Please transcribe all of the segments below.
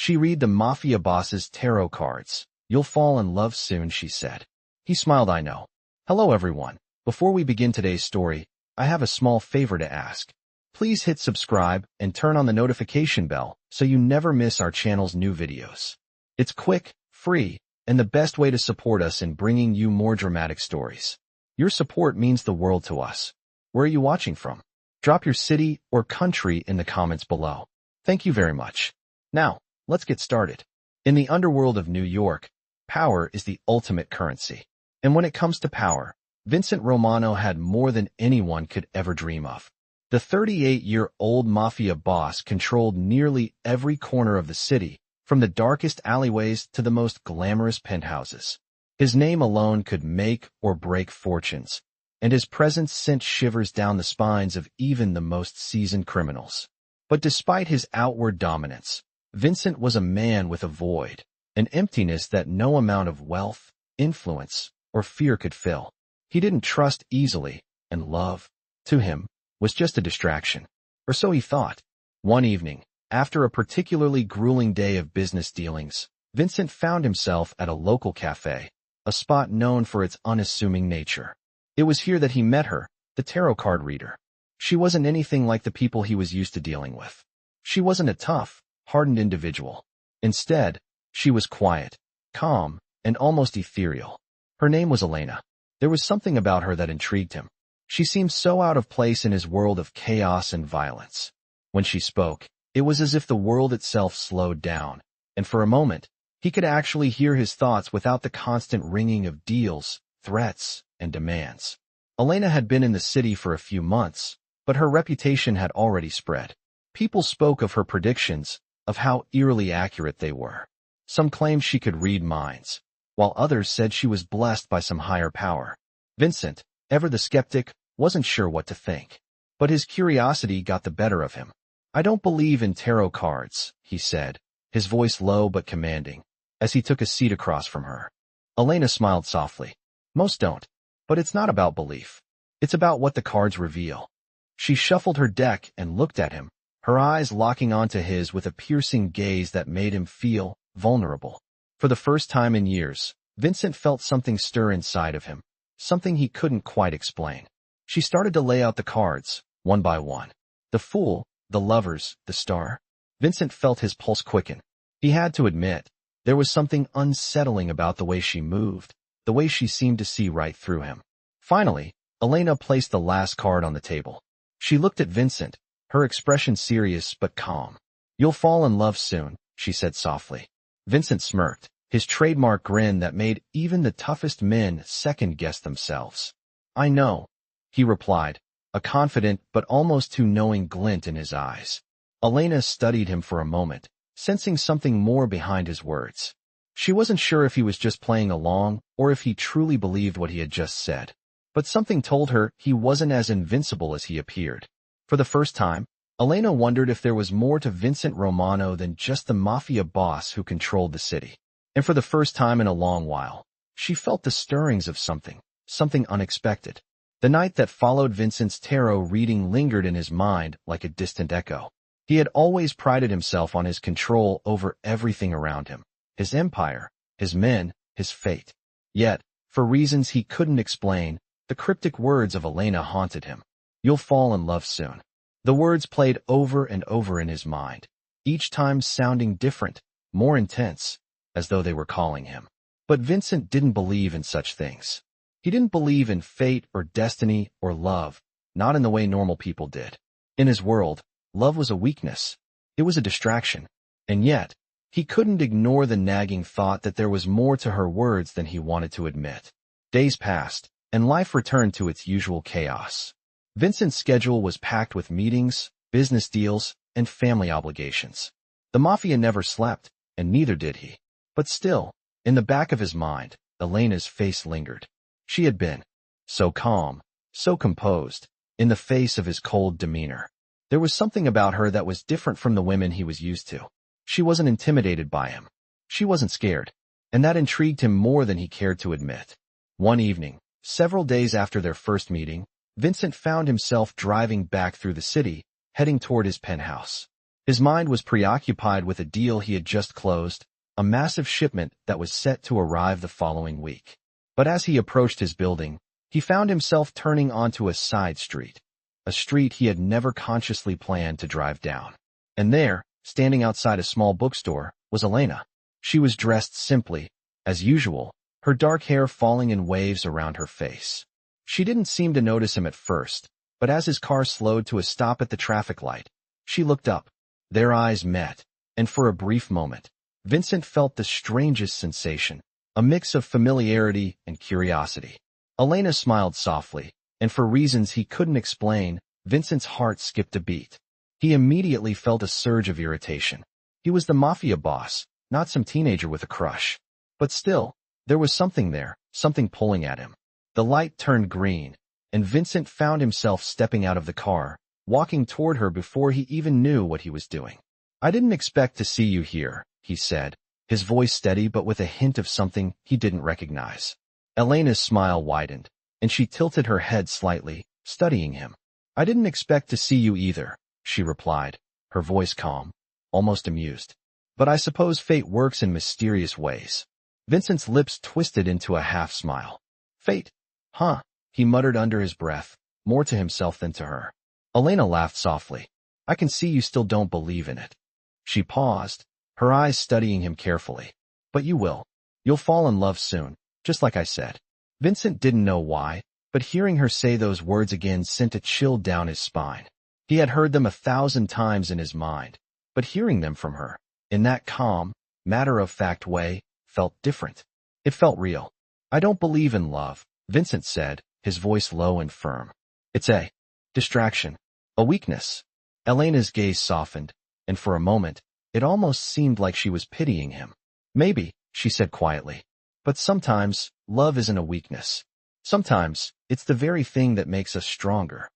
She read the Mafia boss's tarot cards. "You'll fall in love soon," she said. He smiled. "I know." "Hello everyone. Before we begin today's story, I have a small favor to ask. Please hit subscribe and turn on the notification bell so you never miss our channel's new videos. It's quick, free, and the best way to support us in bringing you more dramatic stories. Your support means the world to us. Where are you watching from? Drop your city or country in the comments below. Thank you very much. Now, let's get started. In the underworld of New York, power is the ultimate currency. And when it comes to power, Vincent Romano had more than anyone could ever dream of. The 38-year-old Mafia boss controlled nearly every corner of the city, from the darkest alleyways to the most glamorous penthouses. His name alone could make or break fortunes, and his presence sent shivers down the spines of even the most seasoned criminals. But despite his outward dominance, Vincent was a man with a void, an emptiness that no amount of wealth, influence, or fear could fill. He didn't trust easily, and love, to him, was just a distraction. Or so he thought. One evening, after a particularly grueling day of business dealings, Vincent found himself at a local cafe, a spot known for its unassuming nature. It was here that he met her, the tarot card reader. She wasn't anything like the people he was used to dealing with. She wasn't a tough, hardened individual. Instead, she was quiet, calm, and almost ethereal. Her name was Elena. There was something about her that intrigued him. She seemed so out of place in his world of chaos and violence. When she spoke, it was as if the world itself slowed down, and for a moment, he could actually hear his thoughts without the constant ringing of deals, threats, and demands. Elena had been in the city for a few months, but her reputation had already spread. People spoke of her predictions, of how eerily accurate they were. Some claimed she could read minds, while others said she was blessed by some higher power. Vincent, ever the skeptic, wasn't sure what to think. But his curiosity got the better of him. "I don't believe in tarot cards," he said, his voice low but commanding, as he took a seat across from her. Elena smiled softly. "Most don't. But it's not about belief. It's about what the cards reveal." She shuffled her deck and looked at him, her eyes locking onto his with a piercing gaze that made him feel vulnerable. For the first time in years, Vincent felt something stir inside of him, something he couldn't quite explain. She started to lay out the cards, one by one. The Fool, the Lovers, the Star. Vincent felt his pulse quicken. He had to admit, there was something unsettling about the way she moved, the way she seemed to see right through him. Finally, Elena placed the last card on the table. She looked at Vincent, her expression serious but calm. "You'll fall in love soon," she said softly. Vincent smirked, his trademark grin that made even the toughest men second-guess themselves. "I know," he replied, a confident but almost too knowing glint in his eyes. Elena studied him for a moment, sensing something more behind his words. She wasn't sure if he was just playing along or if he truly believed what he had just said. But something told her he wasn't as invincible as he appeared. For the first time, Elena wondered if there was more to Vincent Romano than just the Mafia boss who controlled the city. And for the first time in a long while, she felt the stirrings of something unexpected. The night that followed Vincent's tarot reading lingered in his mind like a distant echo. He had always prided himself on his control over everything around him, his empire, his men, his fate. Yet, for reasons he couldn't explain, the cryptic words of Elena haunted him. "You'll fall in love soon." The words played over and over in his mind, each time sounding different, more intense, as though they were calling him. But Vincent didn't believe in such things. He didn't believe in fate or destiny or love, not in the way normal people did. In his world, love was a weakness. It was a distraction. And yet, he couldn't ignore the nagging thought that there was more to her words than he wanted to admit. Days passed, and life returned to its usual chaos. Vincent's schedule was packed with meetings, business deals, and family obligations. The Mafia never slept, and neither did he. But still, in the back of his mind, Elena's face lingered. She had been so calm, so composed, in the face of his cold demeanor. There was something about her that was different from the women he was used to. She wasn't intimidated by him. She wasn't scared, and that intrigued him more than he cared to admit. One evening, several days after their first meeting, Vincent found himself driving back through the city, heading toward his penthouse. His mind was preoccupied with a deal he had just closed, a massive shipment that was set to arrive the following week. But as he approached his building, he found himself turning onto a side street, a street he had never consciously planned to drive down. And there, standing outside a small bookstore, was Elena. She was dressed simply, as usual, her dark hair falling in waves around her face. She didn't seem to notice him at first, but as his car slowed to a stop at the traffic light, she looked up. Their eyes met, and for a brief moment, Vincent felt the strangest sensation, a mix of familiarity and curiosity. Elena smiled softly, and for reasons he couldn't explain, Vincent's heart skipped a beat. He immediately felt a surge of irritation. He was the Mafia boss, not some teenager with a crush. But still, there was something there, something pulling at him. The light turned green, and Vincent found himself stepping out of the car, walking toward her before he even knew what he was doing. "I didn't expect to see you here," he said, his voice steady but with a hint of something he didn't recognize. Elena's smile widened, and she tilted her head slightly, studying him. "I didn't expect to see you either," she replied, her voice calm, almost amused. "But I suppose fate works in mysterious ways." Vincent's lips twisted into a half-smile. "Fate? Huh?" he muttered under his breath, more to himself than to her. Elena laughed softly. "I can see you still don't believe in it." She paused, her eyes studying him carefully. "But you will. You'll fall in love soon, just like I said." Vincent didn't know why, but hearing her say those words again sent a chill down his spine. He had heard them 1,000 times in his mind, but hearing them from her, in that calm, matter-of-fact way, felt different. It felt real. "I don't believe in love," Vincent said, his voice low and firm. "It's a distraction, a weakness." Elena's gaze softened, and for a moment, it almost seemed like she was pitying him. "Maybe," she said quietly. "But sometimes, love isn't a weakness. Sometimes, it's the very thing that makes us stronger."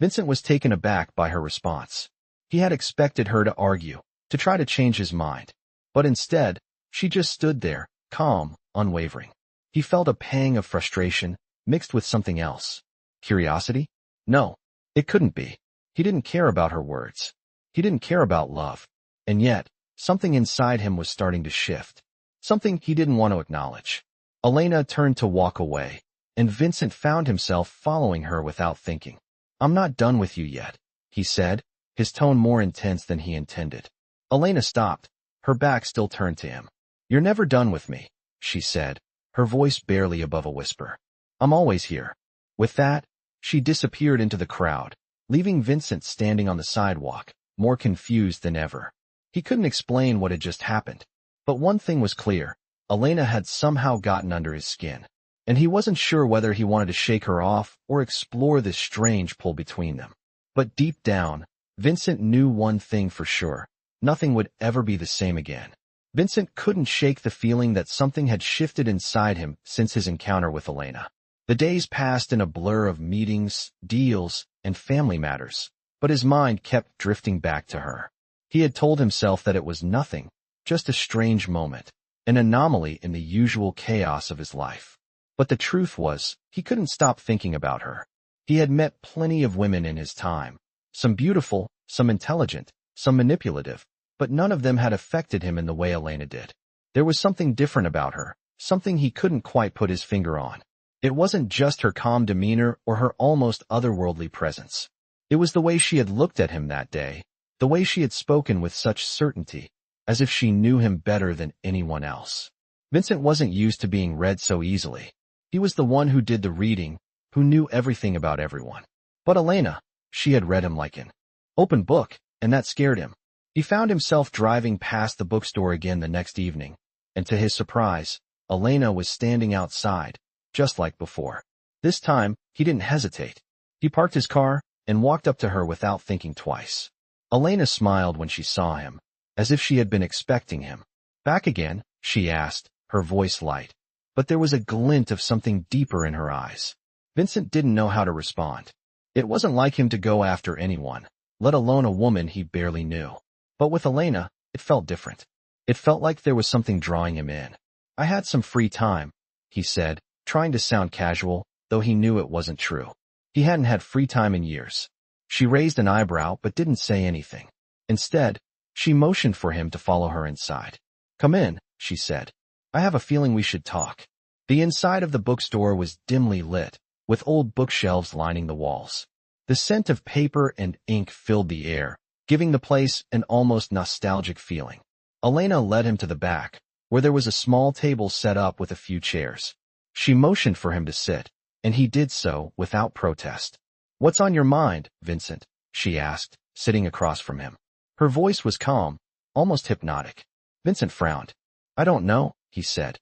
Vincent was taken aback by her response. He had expected her to argue, to try to change his mind. But instead, she just stood there, calm, unwavering. He felt a pang of frustration, mixed with something else. Curiosity? No, it couldn't be. He didn't care about her words. He didn't care about love. And yet, something inside him was starting to shift. Something he didn't want to acknowledge. Elena turned to walk away, and Vincent found himself following her without thinking. "I'm not done with you yet," he said, his tone more intense than he intended. Elena stopped, her back still turned to him. "You're never done with me," she said, her voice barely above a whisper. "I'm always here." With that, she disappeared into the crowd, leaving Vincent standing on the sidewalk, more confused than ever. He couldn't explain what had just happened. But one thing was clear. Elena had somehow gotten under his skin, and he wasn't sure whether he wanted to shake her off or explore this strange pull between them. But deep down, Vincent knew one thing for sure. Nothing would ever be the same again. Vincent couldn't shake the feeling that something had shifted inside him since his encounter with Elena. The days passed in a blur of meetings, deals, and family matters, but his mind kept drifting back to her. He had told himself that it was nothing, just a strange moment, an anomaly in the usual chaos of his life. But the truth was, he couldn't stop thinking about her. He had met plenty of women in his time, some beautiful, some intelligent, some manipulative, but none of them had affected him in the way Elena did. There was something different about her, something he couldn't quite put his finger on. It wasn't just her calm demeanor or her almost otherworldly presence. It was the way she had looked at him that day, the way she had spoken with such certainty, as if she knew him better than anyone else. Vincent wasn't used to being read so easily. He was the one who did the reading, who knew everything about everyone. But Elena, she had read him like an open book, and that scared him. He found himself driving past the bookstore again the next evening, and to his surprise, Elena was standing outside, just like before. This time, he didn't hesitate. He parked his car and walked up to her without thinking twice. Elena smiled when she saw him, as if she had been expecting him. "Back again?" she asked, her voice light. But there was a glint of something deeper in her eyes. Vincent didn't know how to respond. It wasn't like him to go after anyone, let alone a woman he barely knew. But with Elena, it felt different. It felt like there was something drawing him in. "I had some free time," he said, trying to sound casual, though he knew it wasn't true. He hadn't had free time in years. She raised an eyebrow but didn't say anything. Instead, She motioned for him to follow her inside. "Come in," she said. "I have a feeling we should talk." The inside of the bookstore was dimly lit, with old bookshelves lining the walls. The scent of paper and ink filled the air, giving the place an almost nostalgic feeling. Elena led him to the back, where there was a small table set up with a few chairs. She motioned for him to sit, and he did so without protest. "What's on your mind, Vincent?" she asked, sitting across from him. Her voice was calm, almost hypnotic. Vincent frowned. "I don't know," he said.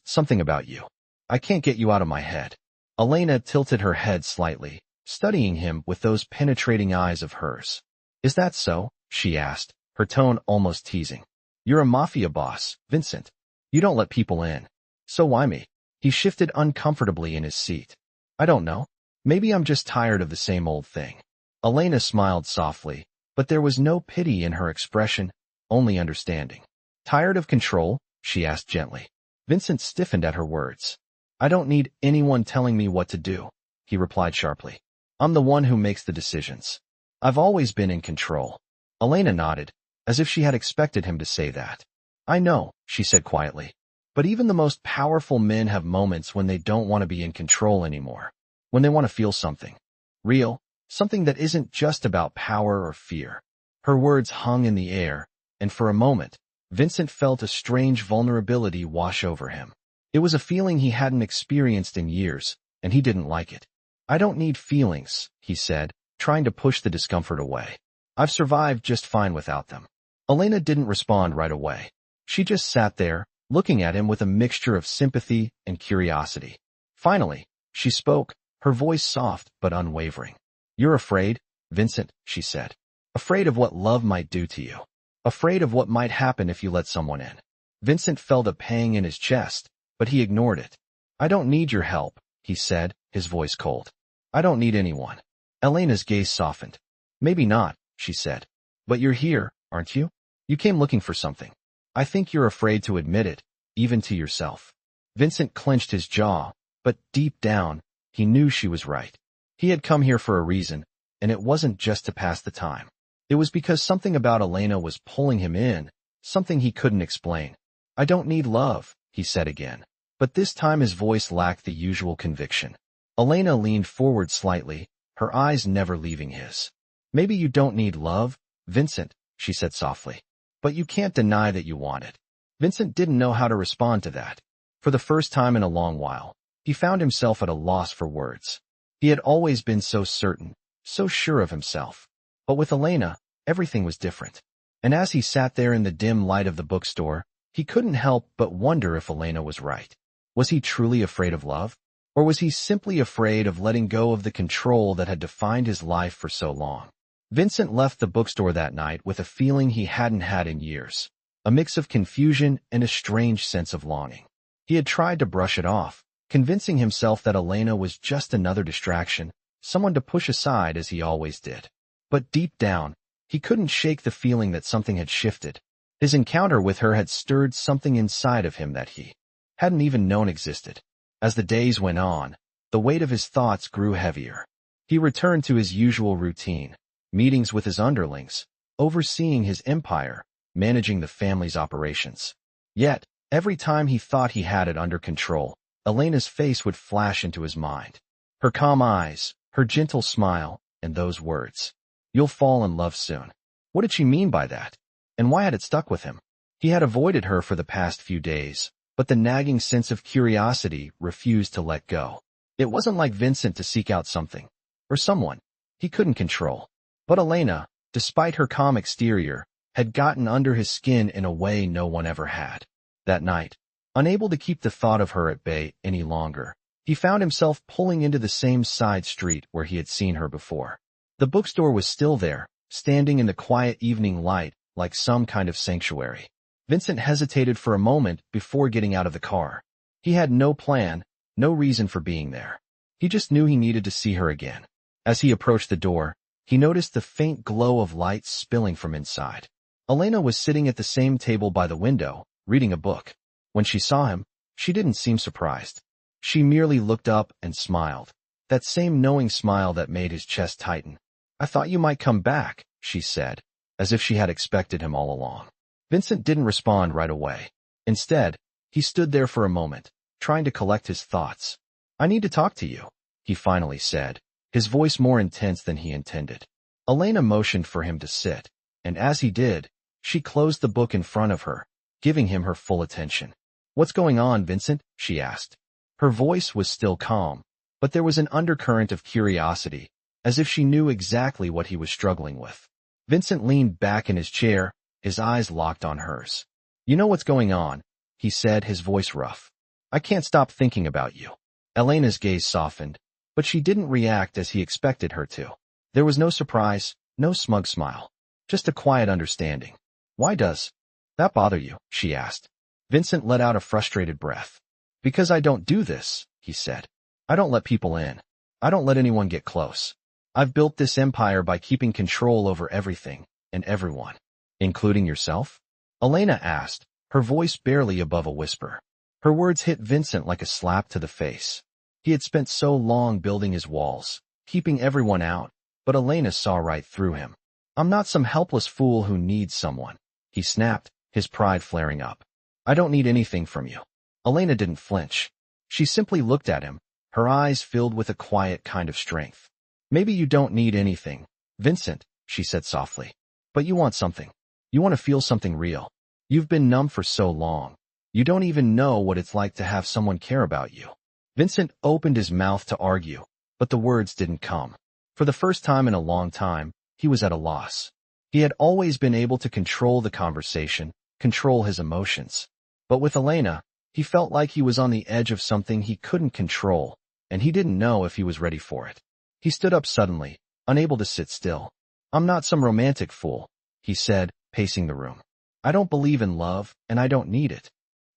Something about you. I can't get you out of my head." Elena tilted her head slightly, studying him with those penetrating eyes of hers. "Is that so?" she asked, her tone almost teasing. "You're a mafia boss, Vincent. You don't let people in. So why me?" He shifted uncomfortably in his seat. "I don't know. Maybe I'm just tired of the same old thing." Elena smiled softly, but there was no pity in her expression, only understanding. "Tired of control?" she asked gently. Vincent stiffened at her words. "I don't need anyone telling me what to do," he replied sharply. "I'm the one who makes the decisions. I've always been in control." Elena nodded, as if she had expected him to say that. "I know," she said quietly. "But even the most powerful men have moments when they don't want to be in control anymore. When they want to feel something real, something that isn't just about power or fear." Her words hung in the air, and for a moment, Vincent felt a strange vulnerability wash over him. It was a feeling he hadn't experienced in years, and he didn't like it. "I don't need feelings," he said, trying to push the discomfort away. "I've survived just fine without them." Elena didn't respond right away. She just sat there, looking at him with a mixture of sympathy and curiosity. Finally, she spoke, her voice soft but unwavering. "You're afraid, Vincent," she said. "Afraid of what love might do to you. Afraid of what might happen if you let someone in." Vincent felt a pang in his chest, but he ignored it. "I don't need your help," he said, his voice cold. "I don't need anyone." Elena's gaze softened. "Maybe not," she said. "But you're here, aren't you? You came looking for something. I think you're afraid to admit it, even to yourself." Vincent clenched his jaw, but deep down, he knew she was right. He had come here for a reason, and it wasn't just to pass the time. It was because something about Elena was pulling him in, something he couldn't explain. "I don't need love," he said again. But this time his voice lacked the usual conviction. Elena leaned forward slightly, her eyes never leaving his. "Maybe you don't need love, Vincent," she said softly. "But you can't deny that you want it." Vincent didn't know how to respond to that. For the first time in a long while, he found himself at a loss for words. He had always been so certain, so sure of himself. But with Elena, everything was different. And as he sat there in the dim light of the bookstore, he couldn't help but wonder if Elena was right. Was he truly afraid of love? Or was he simply afraid of letting go of the control that had defined his life for so long? Vincent left the bookstore that night with a feeling he hadn't had in years, a mix of confusion and a strange sense of longing. He had tried to brush it off, convincing himself that Elena was just another distraction, someone to push aside as he always did. But deep down, he couldn't shake the feeling that something had shifted. His encounter with her had stirred something inside of him that he hadn't even known existed. As the days went on, the weight of his thoughts grew heavier. He returned to his usual routine, meetings with his underlings, overseeing his empire, managing the family's operations. Yet, every time he thought he had it under control, Elena's face would flash into his mind. Her calm eyes, her gentle smile, and those words. "You'll fall in love soon." What did she mean by that? And why had it stuck with him? He had avoided her for the past few days, but the nagging sense of curiosity refused to let go. It wasn't like Vincent to seek out something, or someone, he couldn't control. But Elena, despite her calm exterior, had gotten under his skin in a way no one ever had. That night, unable to keep the thought of her at bay any longer, he found himself pulling into the same side street where he had seen her before. The bookstore was still there, standing in the quiet evening light like some kind of sanctuary. Vincent hesitated for a moment before getting out of the car. He had no plan, no reason for being there. He just knew he needed to see her again. As he approached the door, he noticed the faint glow of light spilling from inside. Elena was sitting at the same table by the window, reading a book. When she saw him, she didn't seem surprised. She merely looked up and smiled, that same knowing smile that made his chest tighten. "I thought you might come back," she said, as if she had expected him all along. Vincent didn't respond right away. Instead, he stood there for a moment, trying to collect his thoughts. "I need to talk to you," he finally said, his voice more intense than he intended. Elena motioned for him to sit, and as he did, she closed the book in front of her, giving him her full attention. "What's going on, Vincent?" she asked. Her voice was still calm, but there was an undercurrent of curiosity, as if she knew exactly what he was struggling with. Vincent leaned back in his chair, his eyes locked on hers. "You know what's going on," he said, his voice rough. "I can't stop thinking about you." Elena's gaze softened, but she didn't react as he expected her to. There was no surprise, no smug smile, just a quiet understanding. "Why does that bother you?" she asked. Vincent let out a frustrated breath. "Because I don't do this," he said. "I don't let people in. I don't let anyone get close. I've built this empire by keeping control over everything and everyone." "Including yourself?" Elena asked, her voice barely above a whisper. Her words hit Vincent like a slap to the face. He had spent so long building his walls, keeping everyone out, but Elena saw right through him. "I'm not some helpless fool who needs someone," he snapped, his pride flaring up. "I don't need anything from you." Elena didn't flinch. She simply looked at him, her eyes filled with a quiet kind of strength. "Maybe you don't need anything, Vincent," she said softly. "But you want something. You want to feel something real. You've been numb for so long. You don't even know what it's like to have someone care about you." Vincent opened his mouth to argue, but the words didn't come. For the first time in a long time, he was at a loss. He had always been able to control the conversation, control his emotions. But with Elena, he felt like he was on the edge of something he couldn't control, and he didn't know if he was ready for it. He stood up suddenly, unable to sit still. "I'm not some romantic fool," he said, pacing the room. "I don't believe in love, and I don't need it."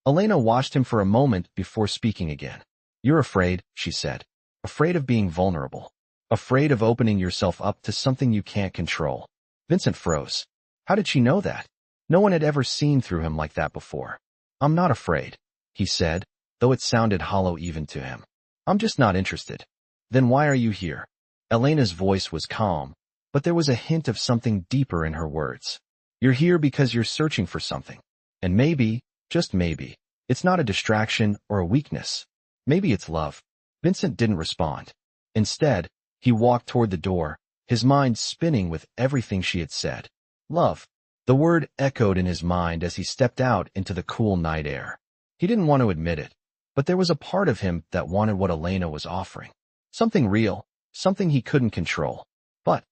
Elena watched him for a moment before speaking again. "You're afraid," she said. "Afraid of being vulnerable. Afraid of opening yourself up to something you can't control." Vincent froze. How did she know that? No one had ever seen through him like that before. "I'm not afraid," he said, though it sounded hollow even to him. "I'm just not interested." "Then why are you here?" Elena's voice was calm, but there was a hint of something deeper in her words. "You're here because you're searching for something. And maybe, just maybe, it's not a distraction or a weakness. Maybe it's love." Vincent didn't respond. Instead, he walked toward the door, his mind spinning with everything she had said. Love. The word echoed in his mind as he stepped out into the cool night air. He didn't want to admit it, but there was a part of him that wanted what Elena was offering. Something real, something he couldn't control. But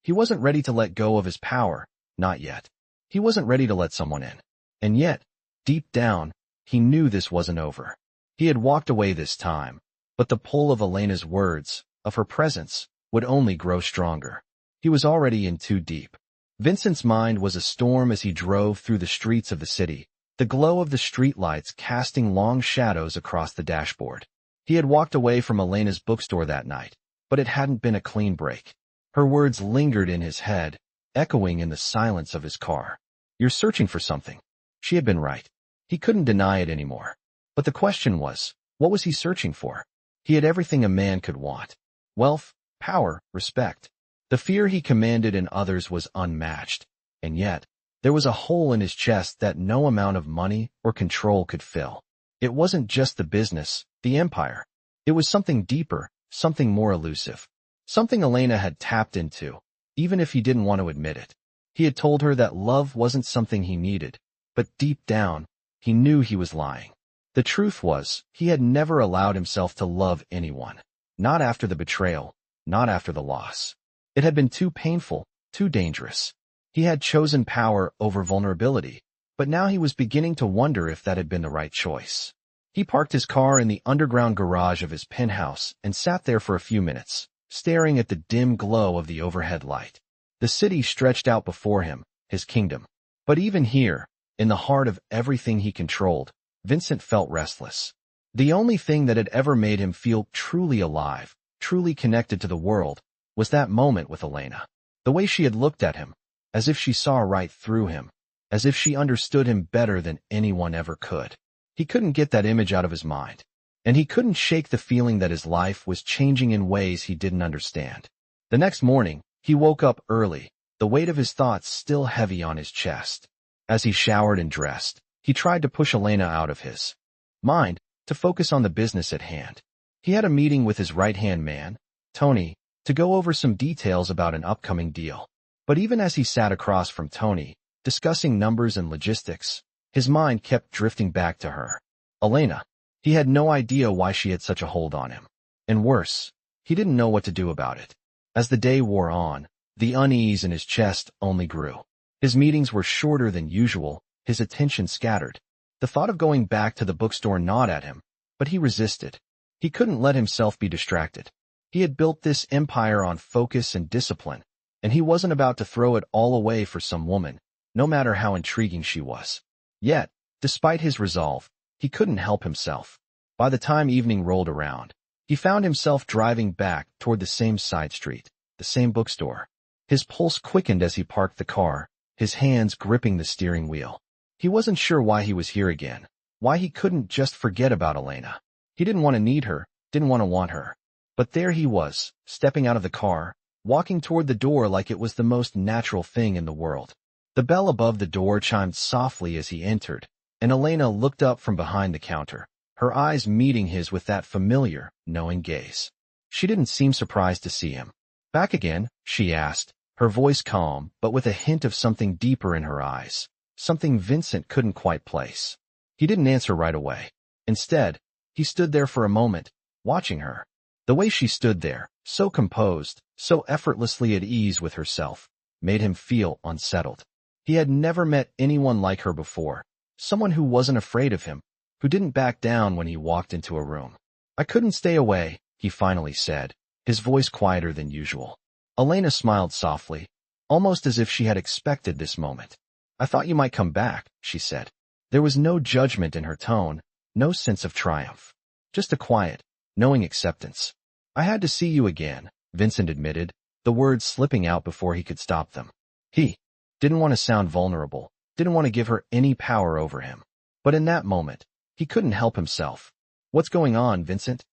he wasn't ready to let go of his power, not yet. He wasn't ready to let someone in. And yet, deep down, he knew this wasn't over. He had walked away this time, but the pull of Elena's words, of her presence, would only grow stronger. He was already in too deep. Vincent's mind was a storm as he drove through the streets of the city, the glow of the streetlights casting long shadows across the dashboard. He had walked away from Elena's bookstore that night, but it hadn't been a clean break. Her words lingered in his head, echoing in the silence of his car. "You're searching for something." She had been right. He couldn't deny it anymore. But the question was, what was he searching for? He had everything a man could want. Wealth, power, respect. The fear he commanded in others was unmatched. And yet, there was a hole in his chest that no amount of money or control could fill. It wasn't just the business, the empire. It was something deeper, something more elusive. Something Elena had tapped into, even if he didn't want to admit it. He had told her that love wasn't something he needed, but deep down, he knew he was lying. The truth was, he had never allowed himself to love anyone. Not after the betrayal, not after the loss. It had been too painful, too dangerous. He had chosen power over vulnerability, but now he was beginning to wonder if that had been the right choice. He parked his car in the underground garage of his penthouse and sat there for a few minutes, staring at the dim glow of the overhead light. The city stretched out before him, his kingdom. But even here, in the heart of everything he controlled, Vincent felt restless. The only thing that had ever made him feel truly alive, truly connected to the world, was that moment with Elena. The way she had looked at him, as if she saw right through him, as if she understood him better than anyone ever could. He couldn't get that image out of his mind, and he couldn't shake the feeling that his life was changing in ways he didn't understand. The next morning, he woke up early, the weight of his thoughts still heavy on his chest. As he showered and dressed, he tried to push Elena out of his mind to focus on the business at hand. He had a meeting with his right-hand man, Tony, to go over some details about an upcoming deal. But even as he sat across from Tony, discussing numbers and logistics, his mind kept drifting back to her. Elena. He had no idea why she had such a hold on him. And worse, he didn't know what to do about it. As the day wore on, the unease in his chest only grew. His meetings were shorter than usual, his attention scattered. The thought of going back to the bookstore gnawed at him, but he resisted. He couldn't let himself be distracted. He had built this empire on focus and discipline, and he wasn't about to throw it all away for some woman, no matter how intriguing she was. Yet, despite his resolve, he couldn't help himself. By the time evening rolled around, he found himself driving back toward the same side street, the same bookstore. His pulse quickened as he parked the car, his hands gripping the steering wheel. He wasn't sure why he was here again, why he couldn't just forget about Elena. He didn't want to need her, didn't want her. But there he was, stepping out of the car, walking toward the door like it was the most natural thing in the world. The bell above the door chimed softly as he entered, and Elena looked up from behind the counter, her eyes meeting his with that familiar, knowing gaze. She didn't seem surprised to see him. "Back again?" she asked, her voice calm but with a hint of something deeper in her eyes, something Vincent couldn't quite place. He didn't answer right away. Instead, he stood there for a moment, watching her. The way she stood there, so composed, so effortlessly at ease with herself, made him feel unsettled. He had never met anyone like her before, someone who wasn't afraid of him, who didn't back down when he walked into a room. "I couldn't stay away," he finally said, his voice quieter than usual. Elena smiled softly, almost as if she had expected this moment. "I thought you might come back," she said. There was no judgment in her tone, no sense of triumph. Just a quiet, knowing acceptance. "I had to see you again," Vincent admitted, the words slipping out before he could stop them. He didn't want to sound vulnerable, didn't want to give her any power over him. But in that moment, he couldn't help himself. "What's going on, Vincent?"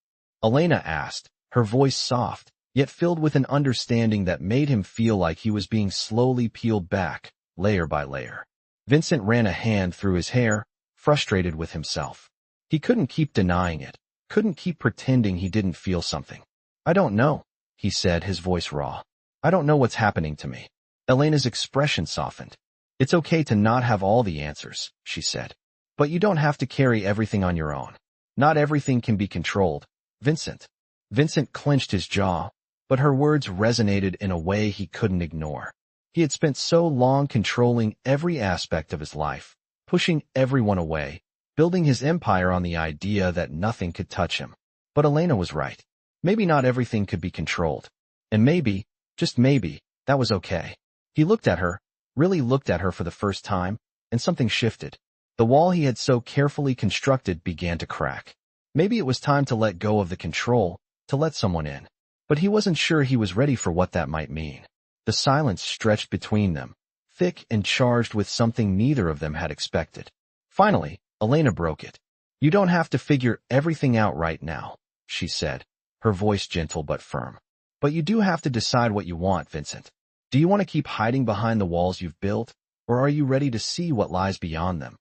Elena asked, her voice soft, yet filled with an understanding that made him feel like he was being slowly peeled back, layer by layer. Vincent ran a hand through his hair, frustrated with himself. He couldn't keep denying it, couldn't keep pretending he didn't feel something. "I don't know," he said, his voice raw. "I don't know what's happening to me." Elena's expression softened. "It's okay to not have all the answers," she said. "But you don't have to carry everything on your own. Not everything can be controlled, Vincent." Vincent clenched his jaw, but her words resonated in a way he couldn't ignore. He had spent so long controlling every aspect of his life, pushing everyone away, building his empire on the idea that nothing could touch him. But Elena was right. Maybe not everything could be controlled. And maybe, just maybe, that was okay. He looked at her, really looked at her for the first time, and something shifted. The wall he had so carefully constructed began to crack. Maybe it was time to let go of the control, to let someone in. But he wasn't sure he was ready for what that might mean. The silence stretched between them, thick and charged with something neither of them had expected. Finally, Elena broke it. "You don't have to figure everything out right now," she said, her voice gentle but firm. "But you do have to decide what you want, Vincent. Do you want to keep hiding behind the walls you've built, or are you ready to see what lies beyond them?"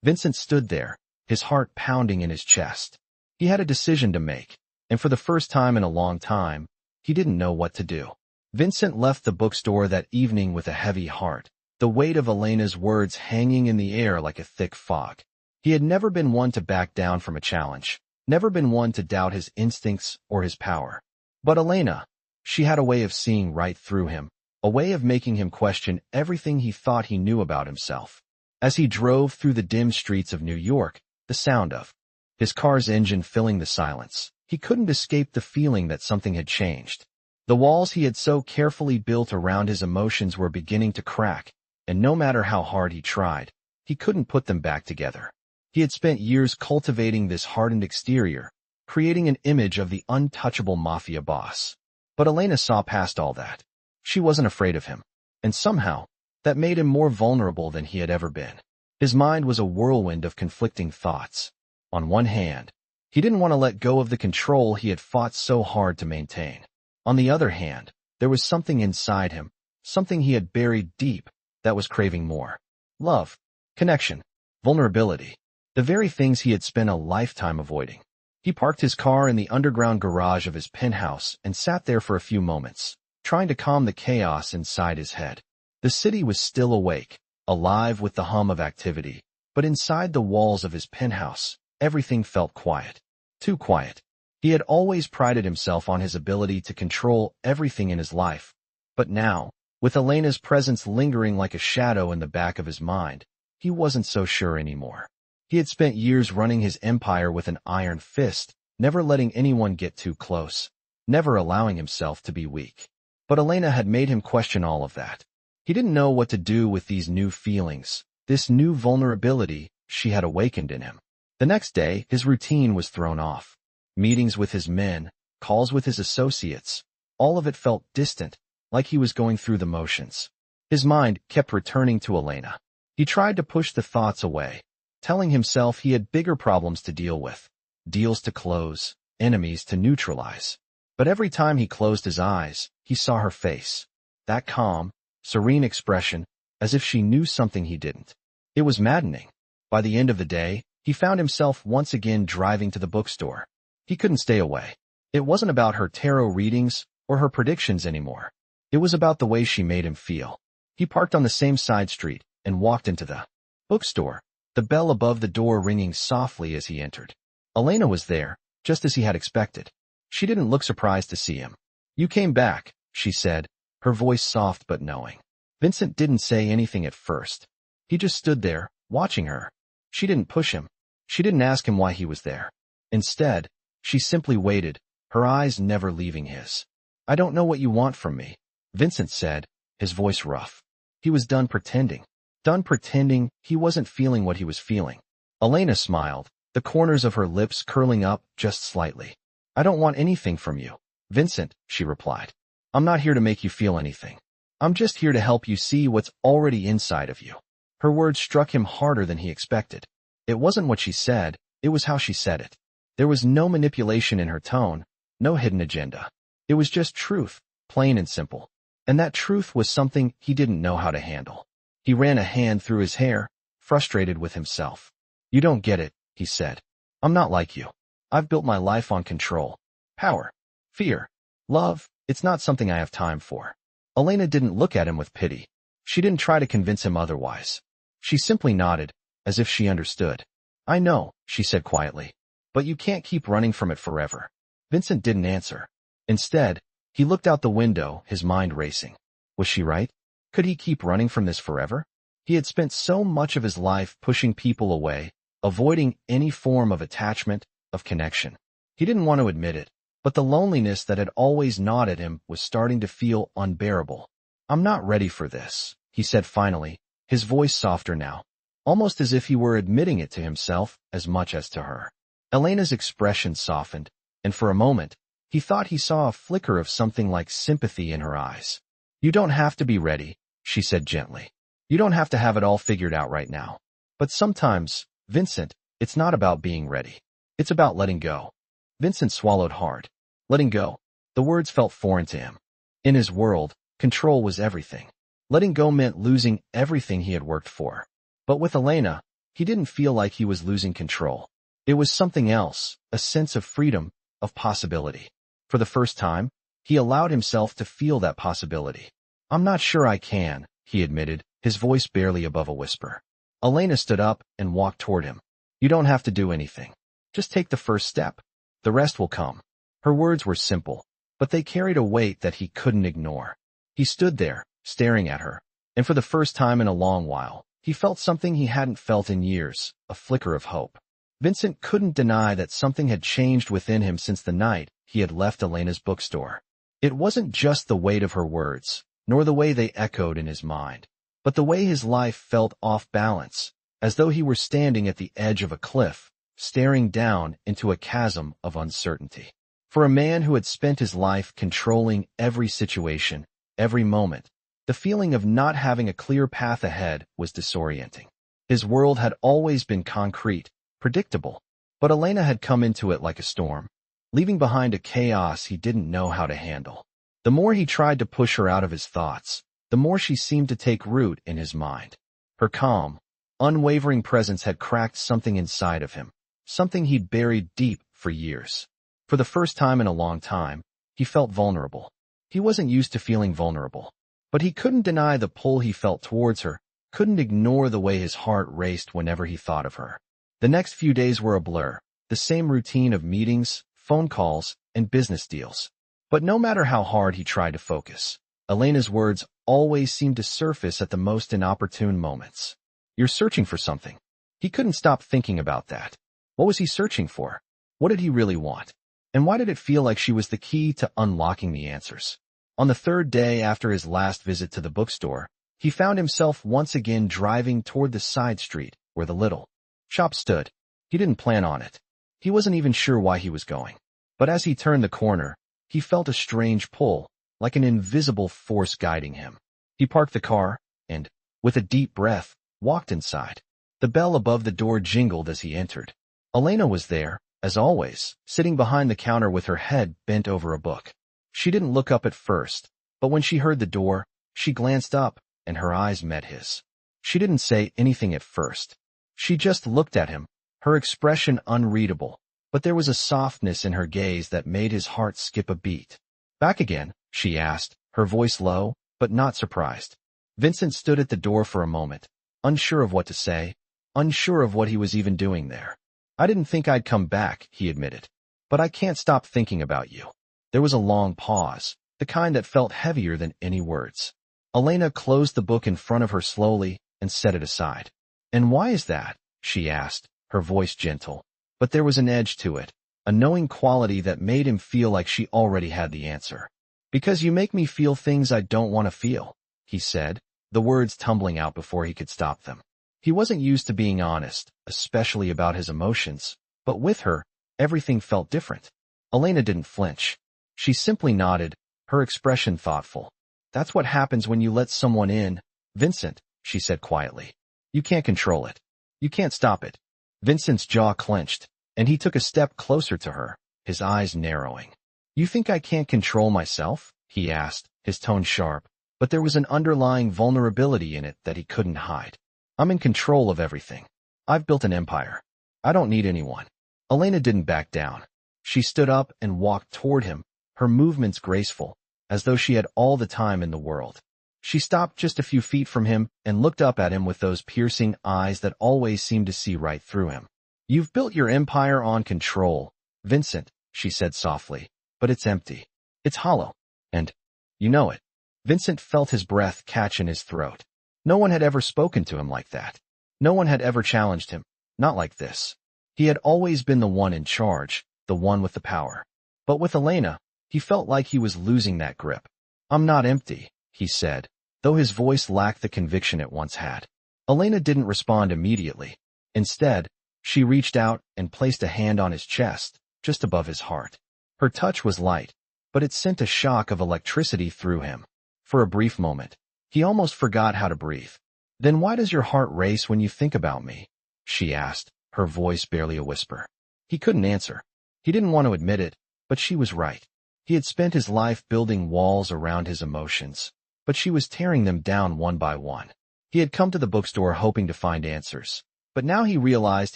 Vincent stood there, his heart pounding in his chest. He had a decision to make, and for the first time in a long time, he didn't know what to do. Vincent left the bookstore that evening with a heavy heart, the weight of Elena's words hanging in the air like a thick fog. He had never been one to back down from a challenge, never been one to doubt his instincts or his power. But Elena, she had a way of seeing right through him, a way of making him question everything he thought he knew about himself. As he drove through the dim streets of New York, the sound of his car's engine filling the silence, he couldn't escape the feeling that something had changed. The walls he had so carefully built around his emotions were beginning to crack, and no matter how hard he tried, he couldn't put them back together. He had spent years cultivating this hardened exterior, creating an image of the untouchable Mafia boss. But Elena saw past all that. She wasn't afraid of him, and somehow, that made him more vulnerable than he had ever been. His mind was a whirlwind of conflicting thoughts. On one hand, he didn't want to let go of the control he had fought so hard to maintain. On the other hand, there was something inside him, something he had buried deep that was craving more. Love, connection, vulnerability, the very things he had spent a lifetime avoiding. He parked his car in the underground garage of his penthouse and sat there for a few moments, trying to calm the chaos inside his head. The city was still awake, alive with the hum of activity, but inside the walls of his penthouse, everything felt quiet. Too quiet. He had always prided himself on his ability to control everything in his life, but now, with Elena's presence lingering like a shadow in the back of his mind, he wasn't so sure anymore. He had spent years running his empire with an iron fist, never letting anyone get too close, never allowing himself to be weak. But Elena had made him question all of that. He didn't know what to do with these new feelings, this new vulnerability she had awakened in him. The next day, his routine was thrown off. Meetings with his men, calls with his associates, all of it felt distant, like he was going through the motions. His mind kept returning to Elena. He tried to push the thoughts away, telling himself he had bigger problems to deal with, deals to close, enemies to neutralize. But every time he closed his eyes, he saw her face, that calm, serene expression, as if she knew something he didn't. It was maddening. By the end of the day, he found himself once again driving to the bookstore. He couldn't stay away. It wasn't about her tarot readings or her predictions anymore. It was about the way she made him feel. He parked on the same side street and walked into the bookstore, the bell above the door ringing softly as he entered. Elena was there, just as he had expected. She didn't look surprised to see him. "You came back," she said, her voice soft but knowing. Vincent didn't say anything at first. He just stood there, watching her. She didn't push him. She didn't ask him why he was there. Instead, she simply waited, her eyes never leaving his. "I don't know what you want from me," Vincent said, his voice rough. He was done pretending. Done pretending he wasn't feeling what he was feeling. Elena smiled, the corners of her lips curling up just slightly. "I don't want anything from you, Vincent," she replied. "I'm not here to make you feel anything. I'm just here to help you see what's already inside of you." Her words struck him harder than he expected. It wasn't what she said, it was how she said it. There was no manipulation in her tone, no hidden agenda. It was just truth, plain and simple. And that truth was something he didn't know how to handle. He ran a hand through his hair, frustrated with himself. "You don't get it," he said. "I'm not like you. I've built my life on control, power, fear, love. It's not something I have time for." Elena didn't look at him with pity. She didn't try to convince him otherwise. She simply nodded, as if she understood. "I know," she said quietly. "But you can't keep running from it forever." Vincent didn't answer. Instead, he looked out the window, his mind racing. Was she right? Could he keep running from this forever? He had spent so much of his life pushing people away, avoiding any form of attachment, of connection. He didn't want to admit it, but the loneliness that had always gnawed at him was starting to feel unbearable. "I'm not ready for this," he said finally, his voice softer now, almost as if he were admitting it to himself as much as to her. Elena's expression softened, and for a moment, he thought he saw a flicker of something like sympathy in her eyes. "You don't have to be ready," she said gently. "You don't have to have it all figured out right now. But sometimes, Vincent, it's not about being ready. It's about letting go." Vincent swallowed hard. Letting go. The words felt foreign to him. In his world, control was everything. Letting go meant losing everything he had worked for. But with Elena, he didn't feel like he was losing control. It was something else, a sense of freedom, of possibility. For the first time, he allowed himself to feel that possibility. "I'm not sure I can," he admitted, his voice barely above a whisper. Elena stood up and walked toward him. "You don't have to do anything. Just take the first step. The rest will come." Her words were simple, but they carried a weight that he couldn't ignore. He stood there, staring at her, and for the first time in a long while, he felt something he hadn't felt in years, a flicker of hope. Vincent couldn't deny that something had changed within him since the night he had left Elena's bookstore. It wasn't just the weight of her words, nor the way they echoed in his mind, but the way his life felt off balance, as though he were standing at the edge of a cliff, staring down into a chasm of uncertainty. For a man who had spent his life controlling every situation, every moment, the feeling of not having a clear path ahead was disorienting. His world had always been concrete, predictable, but Elena had come into it like a storm, leaving behind a chaos he didn't know how to handle. The more he tried to push her out of his thoughts, the more she seemed to take root in his mind. Her calm, unwavering presence had cracked something inside of him, something he'd buried deep for years. For the first time in a long time, he felt vulnerable. He wasn't used to feeling vulnerable, but he couldn't deny the pull he felt towards her, couldn't ignore the way his heart raced whenever he thought of her. The next few days were a blur, the same routine of meetings, phone calls, and business deals. But no matter how hard he tried to focus, Elena's words always seemed to surface at the most inopportune moments. You're searching for something. He couldn't stop thinking about that. What was he searching for? What did he really want? And why did it feel like she was the key to unlocking the answers? On the third day after his last visit to the bookstore, he found himself once again driving toward the side street where the little shop stood. He didn't plan on it. He wasn't even sure why he was going. But as he turned the corner, he felt a strange pull, like an invisible force guiding him. He parked the car and, with a deep breath, walked inside. The bell above the door jingled as he entered. Elena was there, as always, sitting behind the counter with her head bent over a book. She didn't look up at first, but when she heard the door, she glanced up, and her eyes met his. She didn't say anything at first. She just looked at him, her expression unreadable, but there was a softness in her gaze that made his heart skip a beat. Back again, she asked, her voice low, but not surprised. Vincent stood at the door for a moment, unsure of what to say, unsure of what he was even doing there. I didn't think I'd come back, he admitted. But I can't stop thinking about you. There was a long pause, the kind that felt heavier than any words. Elena closed the book in front of her slowly and set it aside. And why is that? She asked, her voice gentle. But there was an edge to it, a knowing quality that made him feel like she already had the answer. Because you make me feel things I don't want to feel, he said, the words tumbling out before he could stop them. He wasn't used to being honest, especially about his emotions, but with her, everything felt different. Elena didn't flinch. She simply nodded, her expression thoughtful. That's what happens when you let someone in, Vincent, she said quietly. You can't control it. You can't stop it. Vincent's jaw clenched, and he took a step closer to her, his eyes narrowing. You think I can't control myself? He asked, his tone sharp, but there was an underlying vulnerability in it that he couldn't hide. I'm in control of everything. I've built an empire. I don't need anyone. Elena didn't back down. She stood up and walked toward him, her movements graceful, as though she had all the time in the world. She stopped just a few feet from him and looked up at him with those piercing eyes that always seemed to see right through him. You've built your empire on control, Vincent, she said softly, but it's empty. It's hollow. And you know it. Vincent felt his breath catch in his throat. No one had ever spoken to him like that. No one had ever challenged him, not like this. He had always been the one in charge, the one with the power. But with Elena, he felt like he was losing that grip. I'm not empty, he said, though his voice lacked the conviction it once had. Elena didn't respond immediately. Instead, she reached out and placed a hand on his chest, just above his heart. Her touch was light, but it sent a shock of electricity through him. For a brief moment, he almost forgot how to breathe. Then why does your heart race when you think about me? She asked, her voice barely a whisper. He couldn't answer. He didn't want to admit it, but she was right. He had spent his life building walls around his emotions, but she was tearing them down one by one. He had come to the bookstore hoping to find answers, but now he realized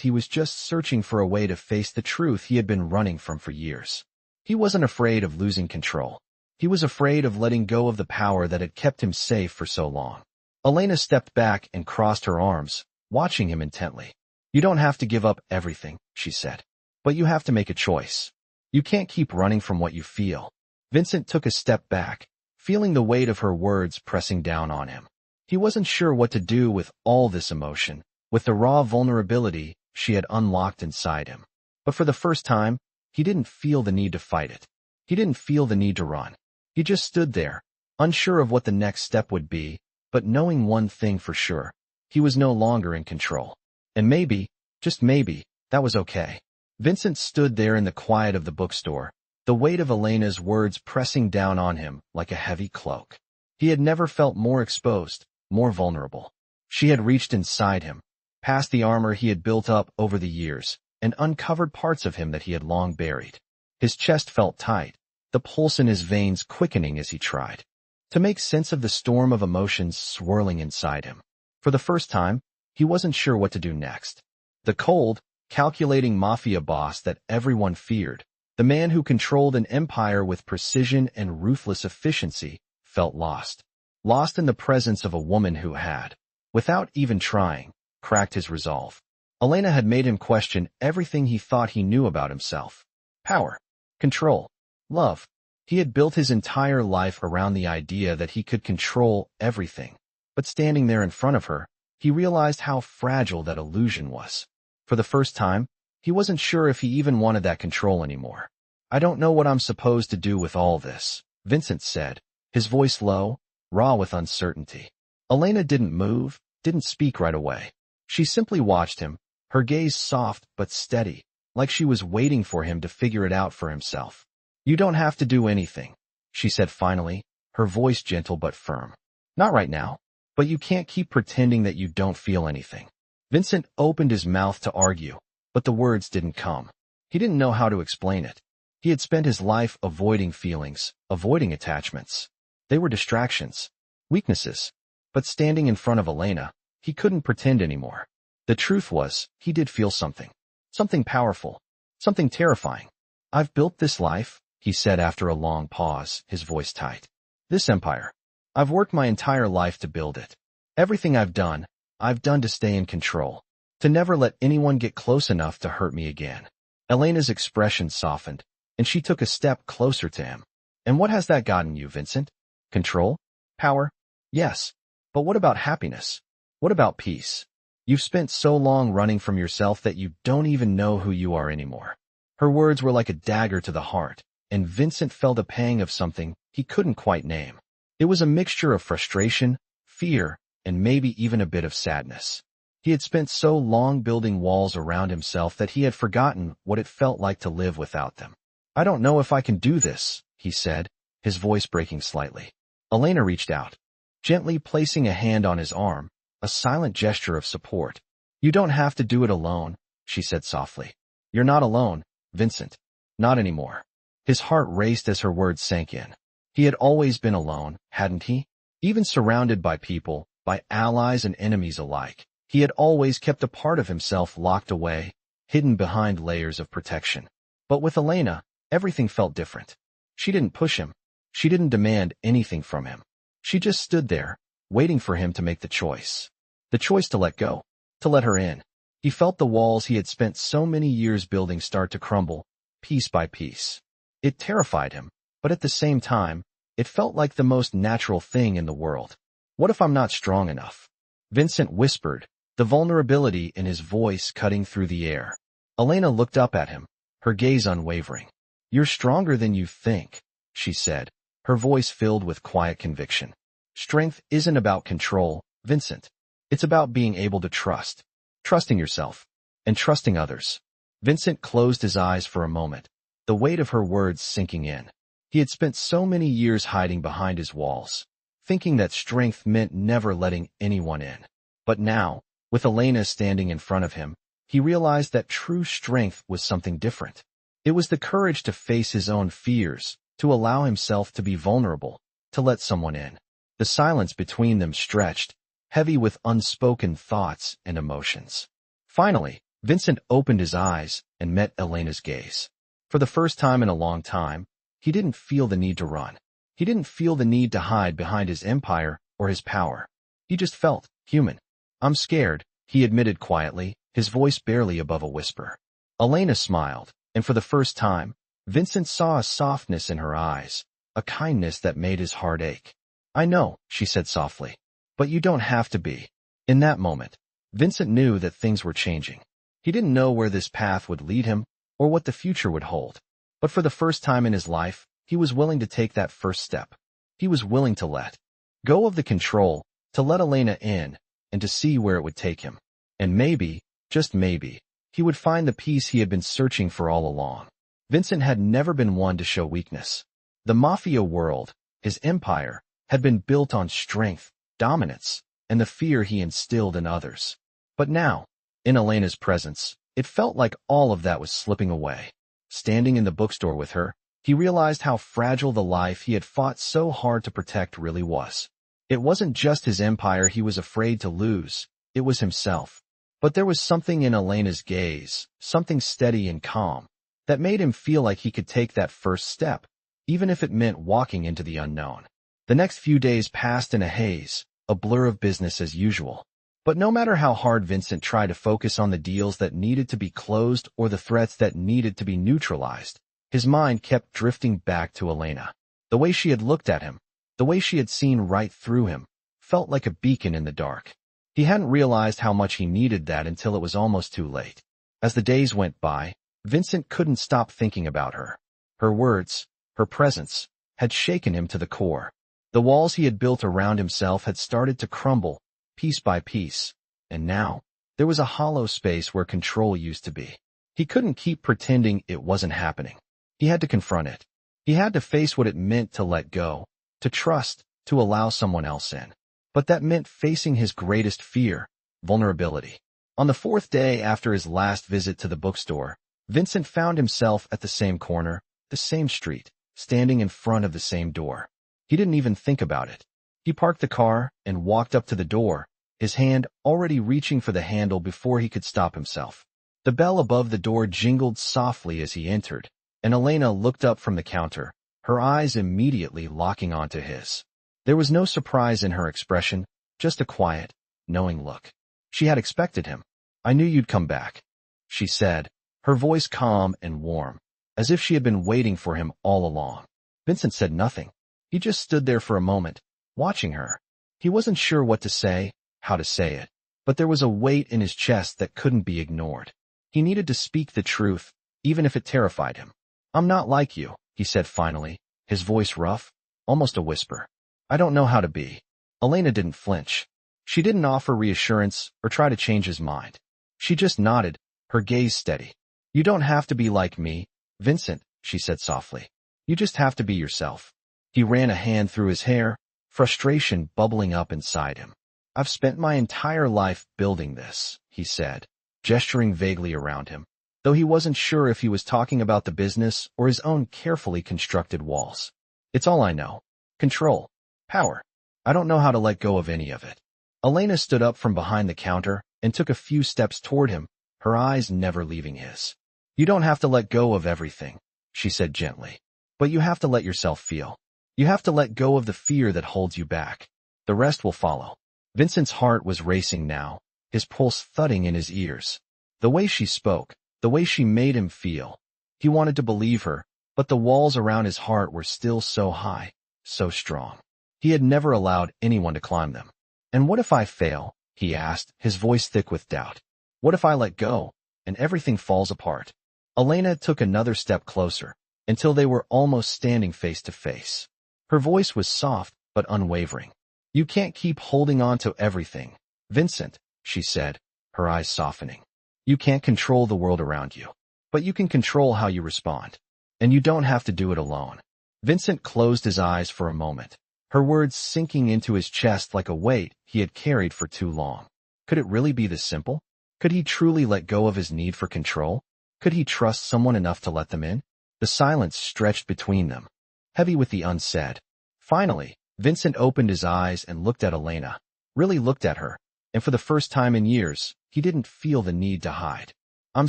he was just searching for a way to face the truth he had been running from for years. He wasn't afraid of losing control. He was afraid of letting go of the power that had kept him safe for so long. Elena stepped back and crossed her arms, watching him intently. You don't have to give up everything, she said. But you have to make a choice. You can't keep running from what you feel. Vincent took a step back, feeling the weight of her words pressing down on him. He wasn't sure what to do with all this emotion, with the raw vulnerability she had unlocked inside him. But for the first time, he didn't feel the need to fight it. He didn't feel the need to run. He just stood there, unsure of what the next step would be, but knowing one thing for sure. He was no longer in control. And maybe, just maybe, that was okay. Vincent stood there in the quiet of the bookstore, the weight of Elena's words pressing down on him like a heavy cloak. He had never felt more exposed, more vulnerable. She had reached inside him, past the armor he had built up over the years, and uncovered parts of him that he had long buried. His chest felt tight, the pulse in his veins quickening as he tried to make sense of the storm of emotions swirling inside him. For the first time, he wasn't sure what to do next. The cold, calculating mafia boss that everyone feared, the man who controlled an empire with precision and ruthless efficiency, felt lost. Lost in the presence of a woman who had, without even trying, cracked his resolve. Elena had made him question everything he thought he knew about himself. Power, control, love. He had built his entire life around the idea that he could control everything. But standing there in front of her, he realized how fragile that illusion was. For the first time, he wasn't sure if he even wanted that control anymore. I don't know what I'm supposed to do with all this, Vincent said, his voice low, raw with uncertainty. Elena didn't move, didn't speak right away. She simply watched him, her gaze soft but steady, like she was waiting for him to figure it out for himself. You don't have to do anything, she said finally, her voice gentle but firm. Not right now, but you can't keep pretending that you don't feel anything. Vincent opened his mouth to argue, but the words didn't come. He didn't know how to explain it. He had spent his life avoiding feelings, avoiding attachments. They were distractions, weaknesses. But standing in front of Elena, he couldn't pretend anymore. The truth was, he did feel something. Something powerful. Something terrifying. I've built this life, he said after a long pause, his voice tight. This empire. I've worked my entire life to build it. Everything I've done to stay in control. To never let anyone get close enough to hurt me again. Elena's expression softened, and she took a step closer to him. And what has that gotten you, Vincent? Control? Power? Yes. But what about happiness? What about peace? You've spent so long running from yourself that you don't even know who you are anymore. Her words were like a dagger to the heart, and Vincent felt a pang of something he couldn't quite name. It was a mixture of frustration, fear, and maybe even a bit of sadness. He had spent so long building walls around himself that he had forgotten what it felt like to live without them. I don't know if I can do this, he said, his voice breaking slightly. Elena reached out, gently placing a hand on his arm, a silent gesture of support. You don't have to do it alone, she said softly. You're not alone, Vincent. Not anymore. His heart raced as her words sank in. He had always been alone, hadn't he? Even surrounded by people, by allies and enemies alike. He had always kept a part of himself locked away, hidden behind layers of protection. But with Elena, everything felt different. She didn't push him. She didn't demand anything from him. She just stood there, waiting for him to make the choice. The choice to let go, to let her in. He felt the walls he had spent so many years building start to crumble, piece by piece. It terrified him, but at the same time, it felt like the most natural thing in the world. What if I'm not strong enough? Vincent whispered, the vulnerability in his voice cutting through the air. Elena looked up at him, her gaze unwavering. You're stronger than you think, she said, her voice filled with quiet conviction. Strength isn't about control, Vincent. It's about being able to trust. Trusting yourself. And trusting others. Vincent closed his eyes for a moment, the weight of her words sinking in. He had spent so many years hiding behind his walls, thinking that strength meant never letting anyone in. But now, with Elena standing in front of him, he realized that true strength was something different. It was the courage to face his own fears, to allow himself to be vulnerable, to let someone in. The silence between them stretched, heavy with unspoken thoughts and emotions. Finally, Vincent opened his eyes and met Elena's gaze. For the first time in a long time, he didn't feel the need to run. He didn't feel the need to hide behind his empire or his power. He just felt human. I'm scared, he admitted quietly, his voice barely above a whisper. Elena smiled, and for the first time, Vincent saw a softness in her eyes, a kindness that made his heart ache. I know, she said softly, but you don't have to be. In that moment, Vincent knew that things were changing. He didn't know where this path would lead him or what the future would hold. But for the first time in his life, he was willing to take that first step. He was willing to let go of the control, to let Elena in, and to see where it would take him. And maybe, just maybe, he would find the peace he had been searching for all along. Vincent had never been one to show weakness. The Mafia world, his empire, had been built on strength, dominance, and the fear he instilled in others. But now, in Elena's presence, it felt like all of that was slipping away. Standing in the bookstore with her, He realized how fragile the life he had fought so hard to protect really was. It wasn't just his empire he was afraid to lose, it was himself. But there was something in Elena's gaze, something steady and calm, that made him feel like he could take that first step, even if it meant walking into the unknown. The next few days passed in a haze, a blur of business as usual. But no matter how hard Vincent tried to focus on the deals that needed to be closed or the threats that needed to be neutralized, his mind kept drifting back to Elena. The way she had looked at him, the way she had seen right through him, felt like a beacon in the dark. He hadn't realized how much he needed that until it was almost too late. As the days went by, Vincent couldn't stop thinking about her. Her words, her presence, had shaken him to the core. The walls he had built around himself had started to crumble, piece by piece, and now, there was a hollow space where control used to be. He couldn't keep pretending it wasn't happening. He had to confront it. He had to face what it meant to let go, to trust, to allow someone else in. But that meant facing his greatest fear, vulnerability. On the fourth day after his last visit to the bookstore, Vincent found himself at the same corner, the same street, standing in front of the same door. He didn't even think about it. He parked the car and walked up to the door, his hand already reaching for the handle before he could stop himself. The bell above the door jingled softly as he entered, and Elena looked up from the counter, her eyes immediately locking onto his. There was no surprise in her expression, just a quiet, knowing look. She had expected him. "I knew you'd come back," she said, her voice calm and warm, as if she had been waiting for him all along. Vincent said nothing. He just stood there for a moment, watching her. He wasn't sure what to say, how to say it, but there was a weight in his chest that couldn't be ignored. He needed to speak the truth, even if it terrified him. "I'm not like you," he said finally, his voice rough, almost a whisper. "I don't know how to be." Elena didn't flinch. She didn't offer reassurance or try to change his mind. She just nodded, her gaze steady. "You don't have to be like me, Vincent," she said softly. "You just have to be yourself." He ran a hand through his hair, frustration bubbling up inside him. "I've spent my entire life building this," he said, gesturing vaguely around him, though he wasn't sure if he was talking about the business or his own carefully constructed walls. "It's all I know. Control. Power. I don't know how to let go of any of it." Elena stood up from behind the counter and took a few steps toward him, her eyes never leaving his. "You don't have to let go of everything," she said gently, "but you have to let yourself feel. You have to let go of the fear that holds you back. The rest will follow." Vincent's heart was racing now, his pulse thudding in his ears. The way she spoke, the way she made him feel. He wanted to believe her, but the walls around his heart were still so high, so strong. He had never allowed anyone to climb them. "And what if I fail?" he asked, his voice thick with doubt. "What if I let go, and everything falls apart?" Elena took another step closer, until they were almost standing face to face. Her voice was soft, but unwavering. "You can't keep holding on to everything, Vincent," she said, her eyes softening. "You can't control the world around you, but you can control how you respond. And you don't have to do it alone." Vincent closed his eyes for a moment, her words sinking into his chest like a weight he had carried for too long. Could it really be this simple? Could he truly let go of his need for control? Could he trust someone enough to let them in? The silence stretched between them, heavy with the unsaid. Finally, Vincent opened his eyes and looked at Elena, really looked at her, and for the first time in years, he didn't feel the need to hide. "I'm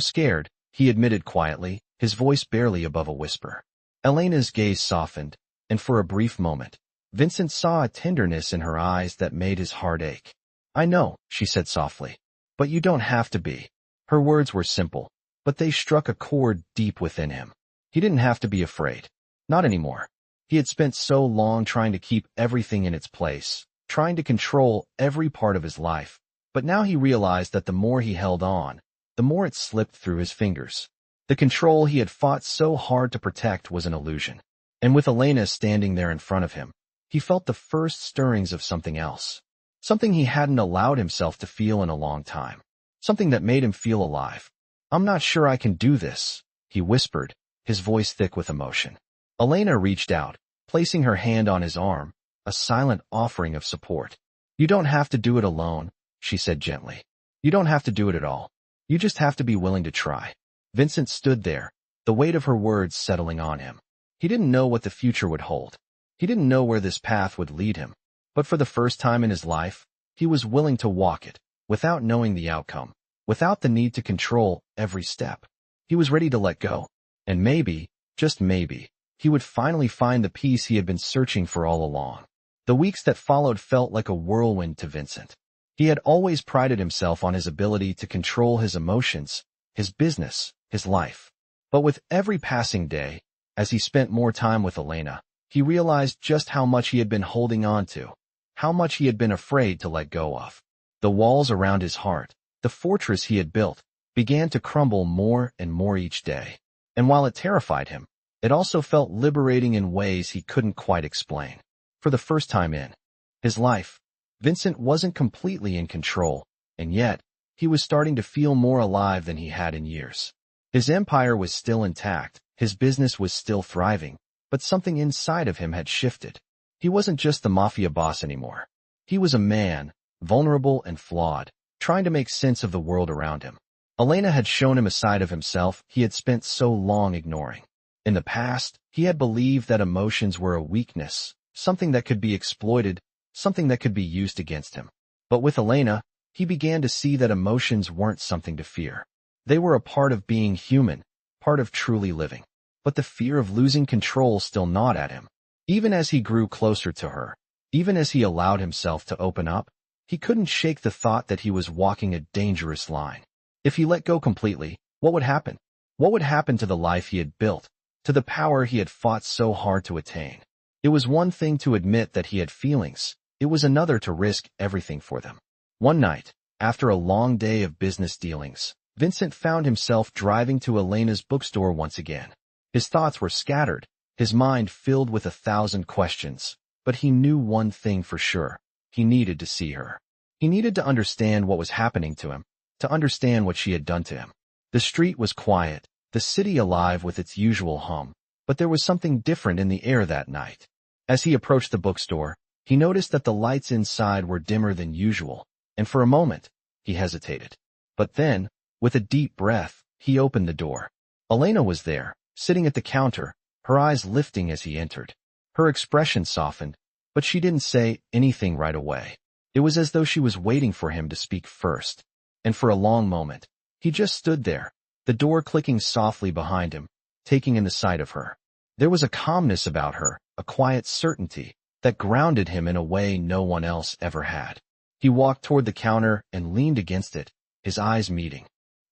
scared," he admitted quietly, his voice barely above a whisper. Elena's gaze softened, and for a brief moment, Vincent saw a tenderness in her eyes that made his heart ache. "I know," she said softly, "but you don't have to be." Her words were simple, but they struck a chord deep within him. He didn't have to be afraid. Not anymore. He had spent so long trying to keep everything in its place, trying to control every part of his life, but now he realized that the more he held on, the more it slipped through his fingers. The control he had fought so hard to protect was an illusion. And with Elena standing there in front of him, he felt the first stirrings of something else. Something he hadn't allowed himself to feel in a long time. Something that made him feel alive. "I'm not sure I can do this," he whispered, his voice thick with emotion. Elena reached out, placing her hand on his arm, a silent offering of support. "You don't have to do it alone," she said gently. "You don't have to do it at all. You just have to be willing to try." Vincent stood there, the weight of her words settling on him. He didn't know what the future would hold. He didn't know where this path would lead him. But for the first time in his life, he was willing to walk it, without knowing the outcome, without the need to control every step. He was ready to let go. And maybe, just maybe, he would finally find the peace he had been searching for all along. The weeks that followed felt like a whirlwind to Vincent. He had always prided himself on his ability to control his emotions, his business, his life. But with every passing day, as he spent more time with Elena, he realized just how much he had been holding on to, how much he had been afraid to let go of. The walls around his heart, the fortress he had built, began to crumble more and more each day. And while it terrified him, it also felt liberating in ways he couldn't quite explain. For the first time in his life, Vincent wasn't completely in control, and yet, he was starting to feel more alive than he had in years. His empire was still intact, his business was still thriving, but something inside of him had shifted. He wasn't just the Mafia boss anymore. He was a man, vulnerable and flawed, trying to make sense of the world around him. Elena had shown him a side of himself he had spent so long ignoring. In the past, he had believed that emotions were a weakness, something that could be exploited, something that could be used against him. But with Elena, he began to see that emotions weren't something to fear. They were a part of being human, part of truly living. But the fear of losing control still gnawed at him. Even as he grew closer to her, even as he allowed himself to open up, he couldn't shake the thought that he was walking a dangerous line. If he let go completely, what would happen? What would happen to the life he had built, to the power he had fought so hard to attain? It was one thing to admit that he had feelings. It was another to risk everything for them. One night, after a long day of business dealings, Vincent found himself driving to Elena's bookstore once again. His thoughts were scattered, his mind filled with 1,000 questions, but he knew one thing for sure. He needed to see her. He needed to understand what was happening to him, to understand what she had done to him. The street was quiet, the city alive with its usual hum, but there was something different in the air that night. As he approached the bookstore, he noticed that the lights inside were dimmer than usual, and for a moment, he hesitated. But then, with a deep breath, he opened the door. Elena was there, sitting at the counter, her eyes lifting as he entered. Her expression softened, but she didn't say anything right away. It was as though she was waiting for him to speak first. And for a long moment, he just stood there, the door clicking softly behind him, taking in the sight of her. There was a calmness about her, a quiet certainty, that grounded him in a way no one else ever had. He walked toward the counter and leaned against it, his eyes meeting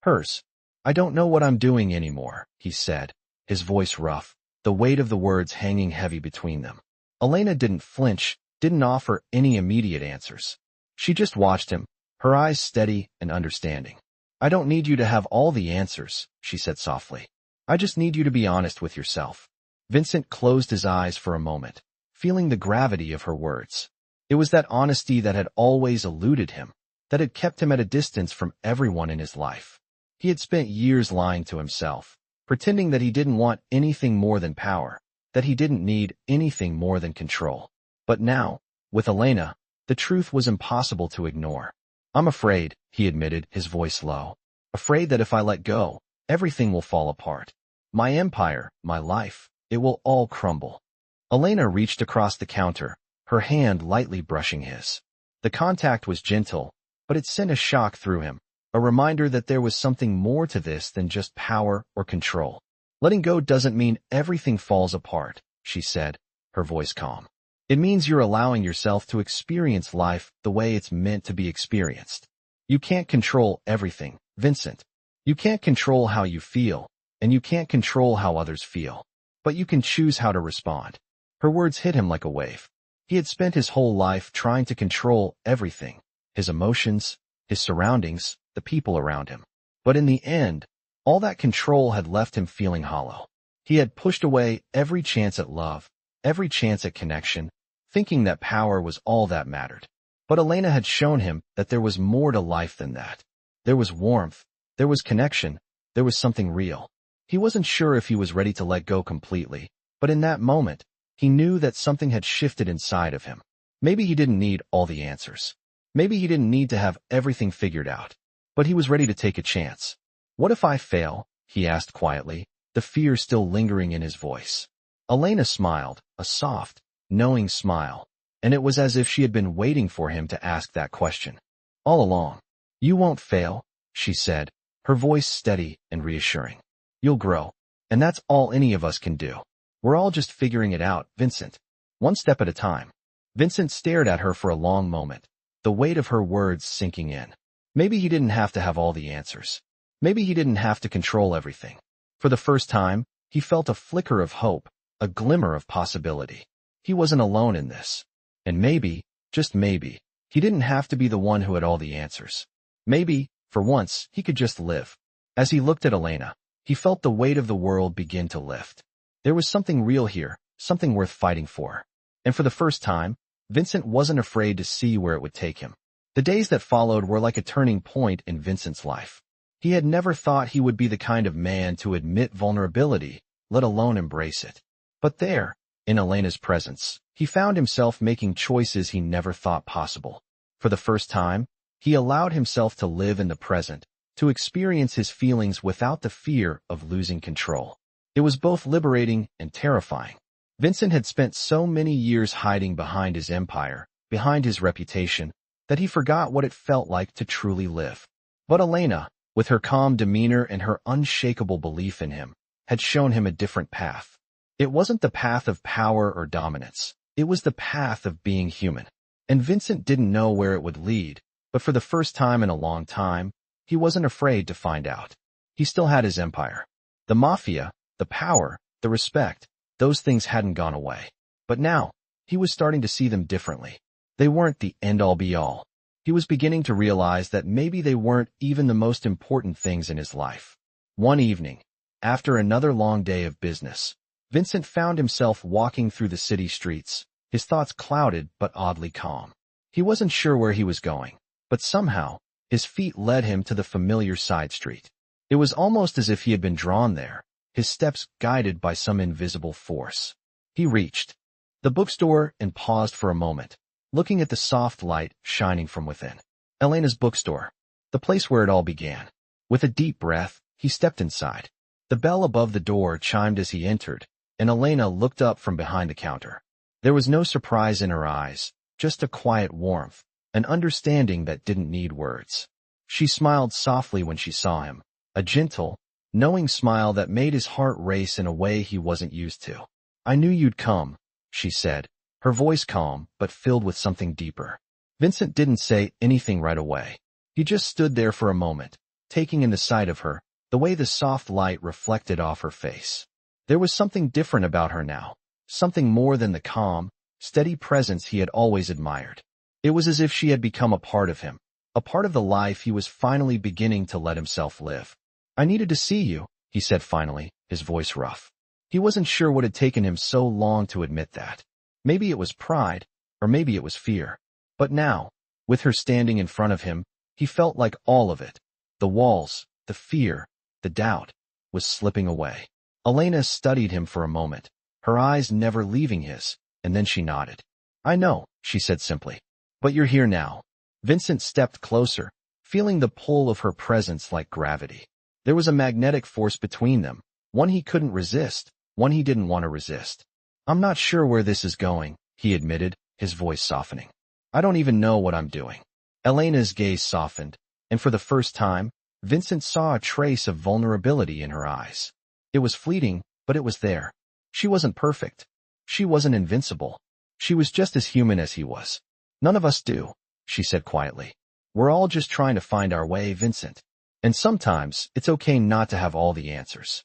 hers. "I don't know what I'm doing anymore," he said, his voice rough, the weight of the words hanging heavy between them. Elena didn't flinch, didn't offer any immediate answers. She just watched him, her eyes steady and understanding. "I don't need you to have all the answers," she said softly. "I just need you to be honest with yourself." Vincent closed his eyes for a moment, feeling the gravity of her words. It was that honesty that had always eluded him, that had kept him at a distance from everyone in his life. He had spent years lying to himself, pretending that he didn't want anything more than power, that he didn't need anything more than control. But now, with Elena, the truth was impossible to ignore. "I'm afraid," he admitted, his voice low. "Afraid that if I let go, everything will fall apart. My empire, my life, it will all crumble." Elena reached across the counter, her hand lightly brushing his. The contact was gentle, but it sent a shock through him, a reminder that there was something more to this than just power or control. "Letting go doesn't mean everything falls apart," she said, her voice calm. "It means you're allowing yourself to experience life the way it's meant to be experienced. You can't control everything, Vincent. You can't control how you feel, and you can't control how others feel. But you can choose how to respond." Her words hit him like a wave. He had spent his whole life trying to control everything, his emotions, his surroundings, the people around him. But in the end, all that control had left him feeling hollow. He had pushed away every chance at love, every chance at connection, thinking that power was all that mattered. But Elena had shown him that there was more to life than that. There was warmth, there was connection, there was something real. He wasn't sure if he was ready to let go completely, but in that moment, he knew that something had shifted inside of him. Maybe he didn't need all the answers. Maybe he didn't need to have everything figured out. But he was ready to take a chance. "What if I fail?" he asked quietly, the fear still lingering in his voice. Elena smiled, a soft, knowing smile, and it was as if she had been waiting for him to ask that question. All along. You won't fail, she said, her voice steady and reassuring. You'll grow. And that's all any of us can do. We're all just figuring it out, Vincent. One step at a time. Vincent stared at her for a long moment, the weight of her words sinking in. Maybe he didn't have to have all the answers. Maybe he didn't have to control everything. For the first time, he felt a flicker of hope, a glimmer of possibility. He wasn't alone in this. And maybe, just maybe, he didn't have to be the one who had all the answers. Maybe, for once, he could just live. As he looked at Elena, he felt the weight of the world begin to lift. There was something real here, something worth fighting for. And for the first time, Vincent wasn't afraid to see where it would take him. The days that followed were like a turning point in Vincent's life. He had never thought he would be the kind of man to admit vulnerability, let alone embrace it. But there, in Elena's presence, he found himself making choices he never thought possible. For the first time, he allowed himself to live in the present, to experience his feelings without the fear of losing control. It was both liberating and terrifying. Vincent had spent so many years hiding behind his empire, behind his reputation, that he forgot what it felt like to truly live. But Elena, with her calm demeanor and her unshakable belief in him, had shown him a different path. It wasn't the path of power or dominance. It was the path of being human. And Vincent didn't know where it would lead, but for the first time in a long time, he wasn't afraid to find out. He still had his empire. The Mafia, the power, the respect, those things hadn't gone away. But now, he was starting to see them differently. They weren't the end-all be-all. He was beginning to realize that maybe they weren't even the most important things in his life. One evening, after another long day of business, Vincent found himself walking through the city streets, his thoughts clouded but oddly calm. He wasn't sure where he was going, but somehow, his feet led him to the familiar side street. It was almost as if he had been drawn there, his steps guided by some invisible force. He reached the bookstore and paused for a moment, looking at the soft light shining from within. Elena's bookstore, the place where it all began. With a deep breath, he stepped inside. The bell above the door chimed as he entered, and Elena looked up from behind the counter. There was no surprise in her eyes, just a quiet warmth, an understanding that didn't need words. She smiled softly when she saw him, a gentle, knowing smile that made his heart race in a way he wasn't used to. I knew you'd come, she said, her voice calm but filled with something deeper. Vincent didn't say anything right away. He just stood there for a moment, taking in the sight of her, the way the soft light reflected off her face. There was something different about her now, something more than the calm, steady presence he had always admired. It was as if she had become a part of him, a part of the life he was finally beginning to let himself live. I needed to see you, he said finally, his voice rough. He wasn't sure what had taken him so long to admit that. Maybe it was pride, or maybe it was fear. But now, with her standing in front of him, he felt like all of it, the walls, the fear, the doubt, was slipping away. Elena studied him for a moment, her eyes never leaving his, and then she nodded. I know, she said simply. But you're here now. Vincent stepped closer, feeling the pull of her presence like gravity. There was a magnetic force between them, one he couldn't resist, one he didn't want to resist. I'm not sure where this is going, he admitted, his voice softening. I don't even know what I'm doing. Elena's gaze softened, and for the first time, Vincent saw a trace of vulnerability in her eyes. It was fleeting, but it was there. She wasn't perfect. She wasn't invincible. She was just as human as he was. None of us do, she said quietly. We're all just trying to find our way, Vincent. And sometimes, it's okay not to have all the answers.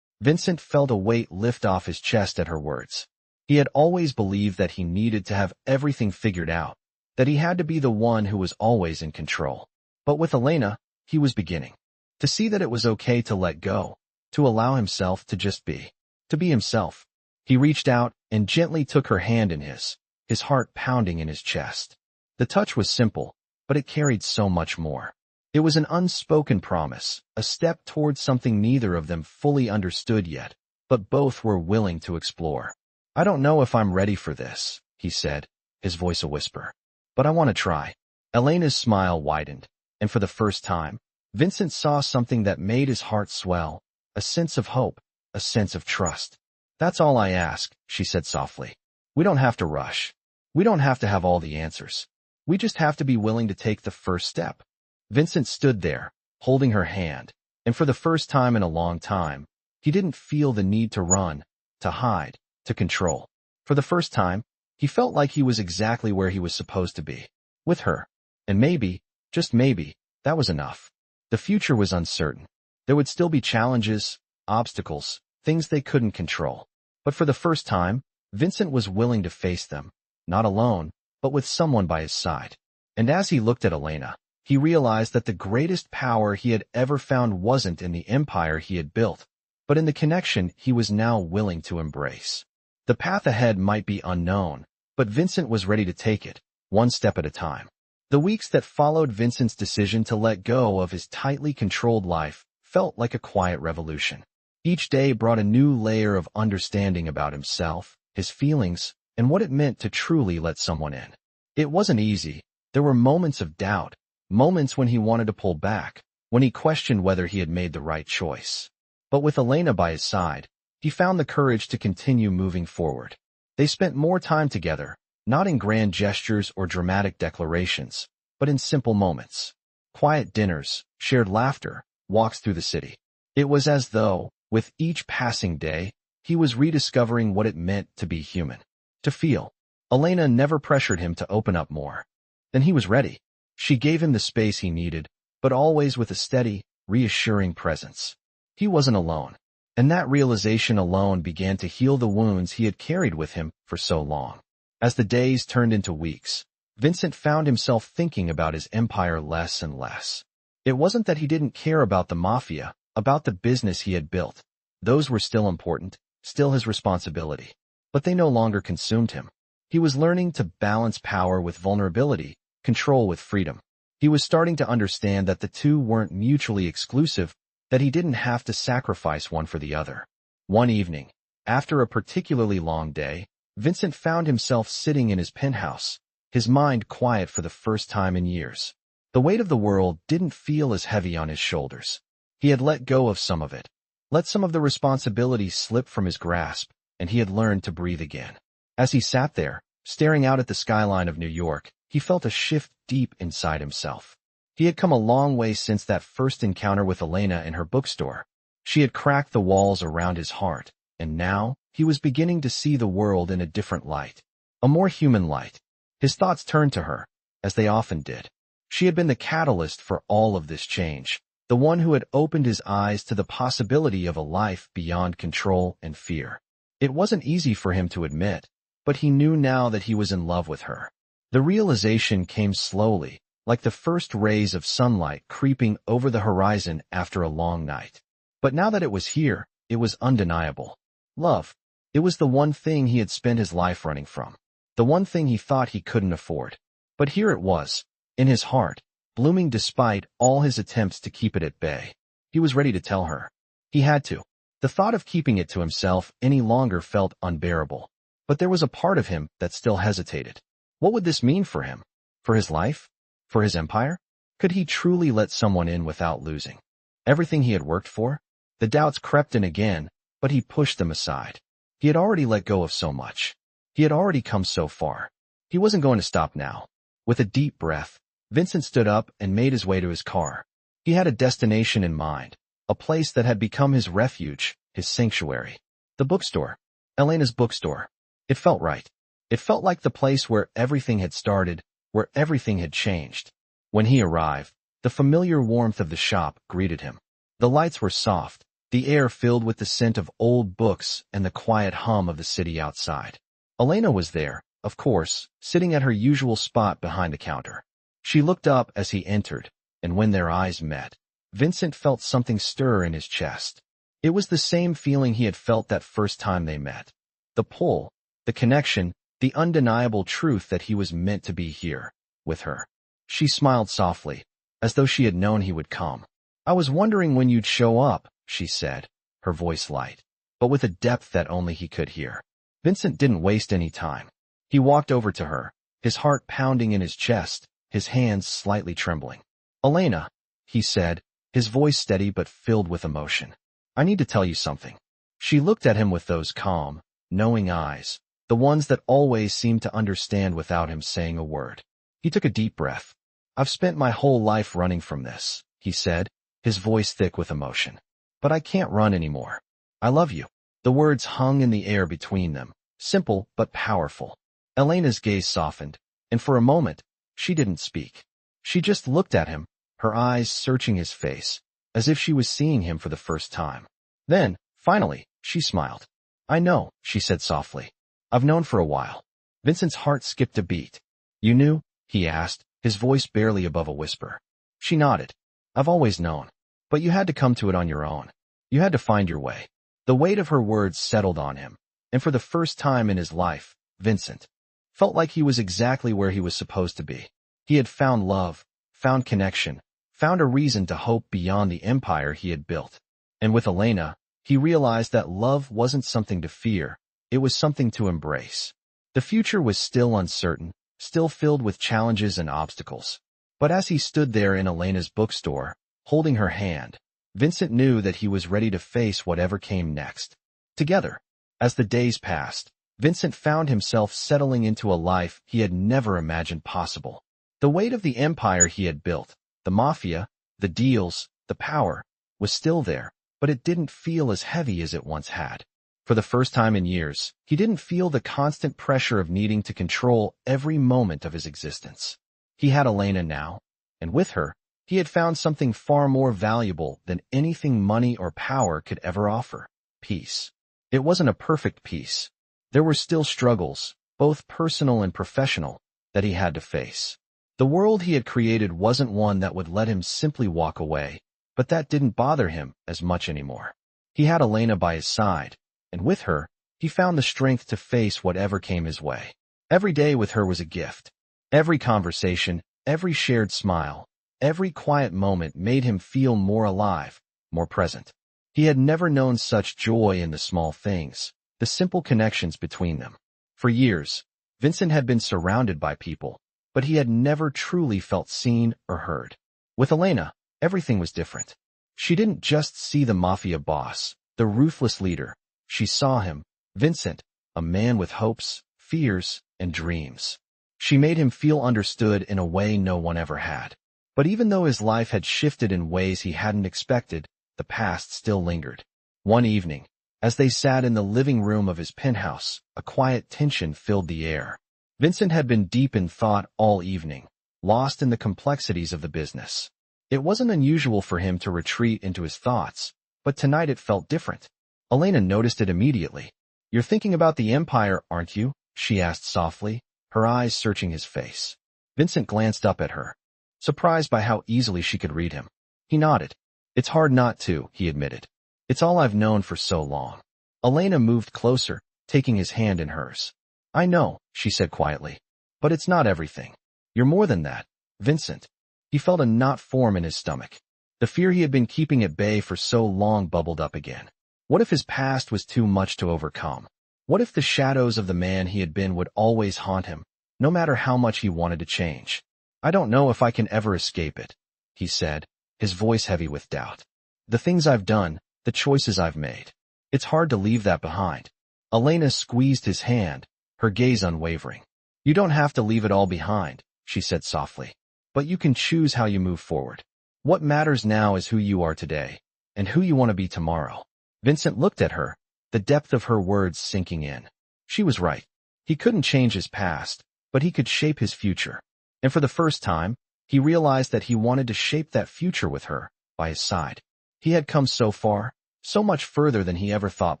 Vincent felt a weight lift off his chest at her words. He had always believed that he needed to have everything figured out, that he had to be the one who was always in control. But with Elena, he was beginning to see that it was okay to let go, to allow himself to just be, to be himself. He reached out and gently took her hand in his heart pounding in his chest. The touch was simple, but it carried so much more. It was an unspoken promise, a step towards something neither of them fully understood yet, but both were willing to explore. I don't know if I'm ready for this, he said, his voice a whisper. But I want to try. Elena's smile widened, and for the first time, Vincent saw something that made his heart swell, a sense of hope, a sense of trust. That's all I ask, she said softly. We don't have to rush. We don't have to have all the answers. We just have to be willing to take the first step. Vincent stood there, holding her hand, and for the first time in a long time, he didn't feel the need to run, to hide, to control. For the first time, he felt like he was exactly where he was supposed to be, with her. And maybe, just maybe, that was enough. The future was uncertain. There would still be challenges, obstacles, things they couldn't control. But for the first time, Vincent was willing to face them, not alone, but with someone by his side. And as he looked at Elena, he realized that the greatest power he had ever found wasn't in the empire he had built, but in the connection he was now willing to embrace. The path ahead might be unknown, but Vincent was ready to take it, one step at a time. The weeks that followed Vincent's decision to let go of his tightly controlled life felt like a quiet revolution. Each day brought a new layer of understanding about himself, his feelings, and what it meant to truly let someone in. It wasn't easy. There were moments of doubt, moments when he wanted to pull back, when he questioned whether he had made the right choice. But with Elena by his side, he found the courage to continue moving forward. They spent more time together, not in grand gestures or dramatic declarations, but in simple moments. Quiet dinners, shared laughter, walks through the city. It was as though, with each passing day, he was rediscovering what it meant to be human, to feel. Elena never pressured him to open up more. Then he was ready. She gave him the space he needed, but always with a steady, reassuring presence. He wasn't alone, and that realization alone began to heal the wounds he had carried with him for so long. As the days turned into weeks, Vincent found himself thinking about his empire less and less. It wasn't that he didn't care about the Mafia, about the business he had built. Those were still important, still his responsibility. But they no longer consumed him. He was learning to balance power with vulnerability, control with freedom. He was starting to understand that the two weren't mutually exclusive, that he didn't have to sacrifice one for the other. One evening, after a particularly long day, Vincent found himself sitting in his penthouse, his mind quiet for the first time in years. The weight of the world didn't feel as heavy on his shoulders. He had let go of some of it, let some of the responsibility slip from his grasp, and he had learned to breathe again. As he sat there, staring out at the skyline of New York, he felt a shift deep inside himself. He had come a long way since that first encounter with Elena in her bookstore. She had cracked the walls around his heart, and now he was beginning to see the world in a different light, a more human light. His thoughts turned to her, as they often did. She had been the catalyst for all of this change, the one who had opened his eyes to the possibility of a life beyond control and fear. It wasn't easy for him to admit, but he knew now that he was in love with her. The realization came slowly, like the first rays of sunlight creeping over the horizon after a long night. But now that it was here, it was undeniable. Love. It was the one thing he had spent his life running from, the one thing he thought he couldn't afford. But here it was, in his heart, blooming despite all his attempts to keep it at bay. He was ready to tell her. He had to. The thought of keeping it to himself any longer felt unbearable. But there was a part of him that still hesitated. What would this mean for him? For his life? For his empire? Could he truly let someone in without losing everything he had worked for? The doubts crept in again, but he pushed them aside. He had already let go of so much. He had already come so far. He wasn't going to stop now. With a deep breath, Vincent stood up and made his way to his car. He had a destination in mind, a place that had become his refuge, his sanctuary. The bookstore. Elena's bookstore. It felt right. It felt like the place where everything had started, where everything had changed. When he arrived, the familiar warmth of the shop greeted him. The lights were soft, the air filled with the scent of old books and the quiet hum of the city outside. Elena was there, of course, sitting at her usual spot behind the counter. She looked up as he entered, and when their eyes met, Vincent felt something stir in his chest. It was the same feeling he had felt that first time they met. The pull, the connection, the undeniable truth that he was meant to be here, with her. She smiled softly, as though she had known he would come. "I was wondering when you'd show up," she said, her voice light, but with a depth that only he could hear. Vincent didn't waste any time. He walked over to her, his heart pounding in his chest, his hands slightly trembling. "Elena," he said, his voice steady but filled with emotion. "I need to tell you something." She looked at him with those calm, knowing eyes, the ones that always seemed to understand without him saying a word. He took a deep breath. I've spent my whole life running from this, he said, his voice thick with emotion. But I can't run anymore. I love you. The words hung in the air between them, simple but powerful. Elena's gaze softened, and for a moment, she didn't speak. She just looked at him, her eyes searching his face, as if she was seeing him for the first time. Then, finally, she smiled. I know, she said softly. I've known for a while. Vincent's heart skipped a beat. You knew? He asked, his voice barely above a whisper. She nodded. I've always known. But you had to come to it on your own. You had to find your way. The weight of her words settled on him, and for the first time in his life, Vincent felt like he was exactly where he was supposed to be. He had found love, found connection, found a reason to hope beyond the empire he had built. And with Elena, he realized that love wasn't something to fear, it was something to embrace. The future was still uncertain, still filled with challenges and obstacles. But as he stood there in Elena's bookstore, holding her hand, Vincent knew that he was ready to face whatever came next. Together, as the days passed, Vincent found himself settling into a life he had never imagined possible. The weight of the empire he had built, the Mafia, the deals, the power, was still there, but it didn't feel as heavy as it once had. For the first time in years, he didn't feel the constant pressure of needing to control every moment of his existence. He had Elena now, and with her, he had found something far more valuable than anything money or power could ever offer: peace. It wasn't a perfect peace. There were still struggles, both personal and professional, that he had to face. The world he had created wasn't one that would let him simply walk away, but that didn't bother him as much anymore. He had Elena by his side, and with her, he found the strength to face whatever came his way. Every day with her was a gift. Every conversation, every shared smile, every quiet moment made him feel more alive, more present. He had never known such joy in the small things, the simple connections between them. For years, Vincent had been surrounded by people, but he had never truly felt seen or heard. With Elena, everything was different. She didn't just see the Mafia boss, the ruthless leader. She saw him, Vincent, a man with hopes, fears, and dreams. She made him feel understood in a way no one ever had. But even though his life had shifted in ways he hadn't expected, the past still lingered. One evening, as they sat in the living room of his penthouse, a quiet tension filled the air. Vincent had been deep in thought all evening, lost in the complexities of the business. It wasn't unusual for him to retreat into his thoughts, but tonight it felt different. Elena noticed it immediately. You're thinking about the empire, aren't you? She asked softly, her eyes searching his face. Vincent glanced up at her, surprised by how easily she could read him. He nodded. It's hard not to, he admitted. It's all I've known for so long. Elena moved closer, taking his hand in hers. I know, she said quietly. But it's not everything. You're more than that, Vincent. He felt a knot form in his stomach. The fear he had been keeping at bay for so long bubbled up again. What if his past was too much to overcome? What if the shadows of the man he had been would always haunt him, no matter how much he wanted to change? I don't know if I can ever escape it, he said, his voice heavy with doubt. The things I've done, the choices I've made. It's hard to leave that behind. Elena squeezed his hand, her gaze unwavering. You don't have to leave it all behind, she said softly. But you can choose how you move forward. What matters now is who you are today, and who you want to be tomorrow. Vincent looked at her, the depth of her words sinking in. She was right. He couldn't change his past, but he could shape his future. And for the first time, he realized that he wanted to shape that future with her, by his side. He had come so far, so much further than he ever thought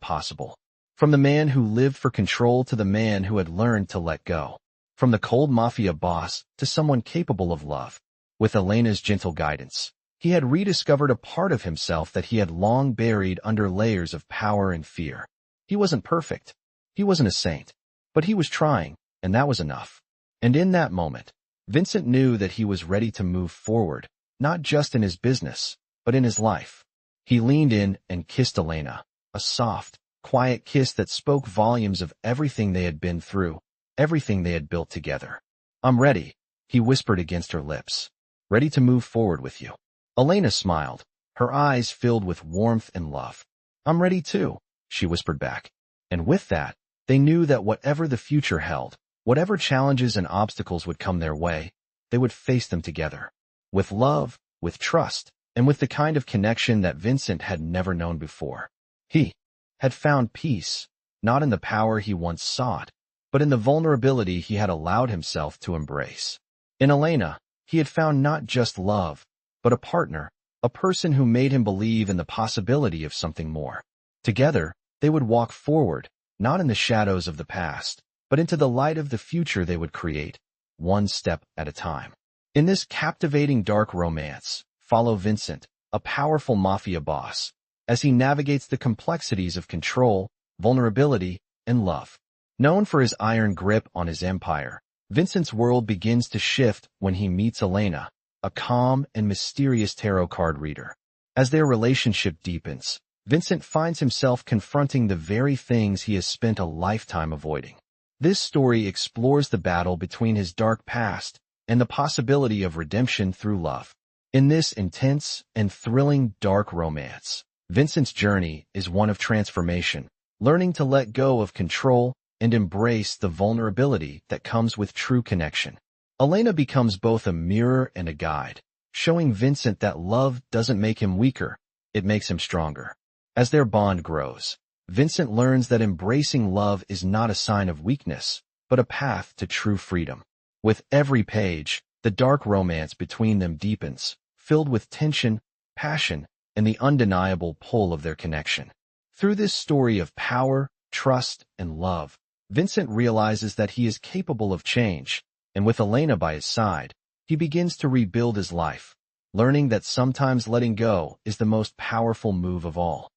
possible. From the man who lived for control to the man who had learned to let go. From the cold Mafia boss to someone capable of love. With Elena's gentle guidance, he had rediscovered a part of himself that he had long buried under layers of power and fear. He wasn't perfect. He wasn't a saint. But he was trying, and that was enough. And in that moment, Vincent knew that he was ready to move forward, not just in his business, but in his life. He leaned in and kissed Elena, a soft, quiet kiss that spoke volumes of everything they had been through, everything they had built together. I'm ready, he whispered against her lips. Ready to move forward with you. Elena smiled, her eyes filled with warmth and love. I'm ready too, she whispered back. And with that, they knew that whatever the future held, whatever challenges and obstacles would come their way, they would face them together. With love, with trust, and with the kind of connection that Vincent had never known before. He had found peace, not in the power he once sought, but in the vulnerability he had allowed himself to embrace. In Elena, he had found not just love, but a partner, a person who made him believe in the possibility of something more. Together, they would walk forward, not in the shadows of the past, but into the light of the future they would create, one step at a time. In this captivating dark romance, follow Vincent, a powerful mafia boss, as he navigates the complexities of control, vulnerability, and love. Known for his iron grip on his empire, Vincent's world begins to shift when he meets Elena, a calm and mysterious tarot card reader. As their relationship deepens, Vincent finds himself confronting the very things he has spent a lifetime avoiding. This story explores the battle between his dark past and the possibility of redemption through love. In this intense and thrilling dark romance, Vincent's journey is one of transformation, learning to let go of control and embrace the vulnerability that comes with true connection. Elena becomes both a mirror and a guide, showing Vincent that love doesn't make him weaker, it makes him stronger. As their bond grows, Vincent learns that embracing love is not a sign of weakness, but a path to true freedom. With every page, the dark romance between them deepens, filled with tension, passion, and the undeniable pull of their connection. Through this story of power, trust, and love, Vincent realizes that he is capable of change, and with Elena by his side, he begins to rebuild his life, learning that sometimes letting go is the most powerful move of all.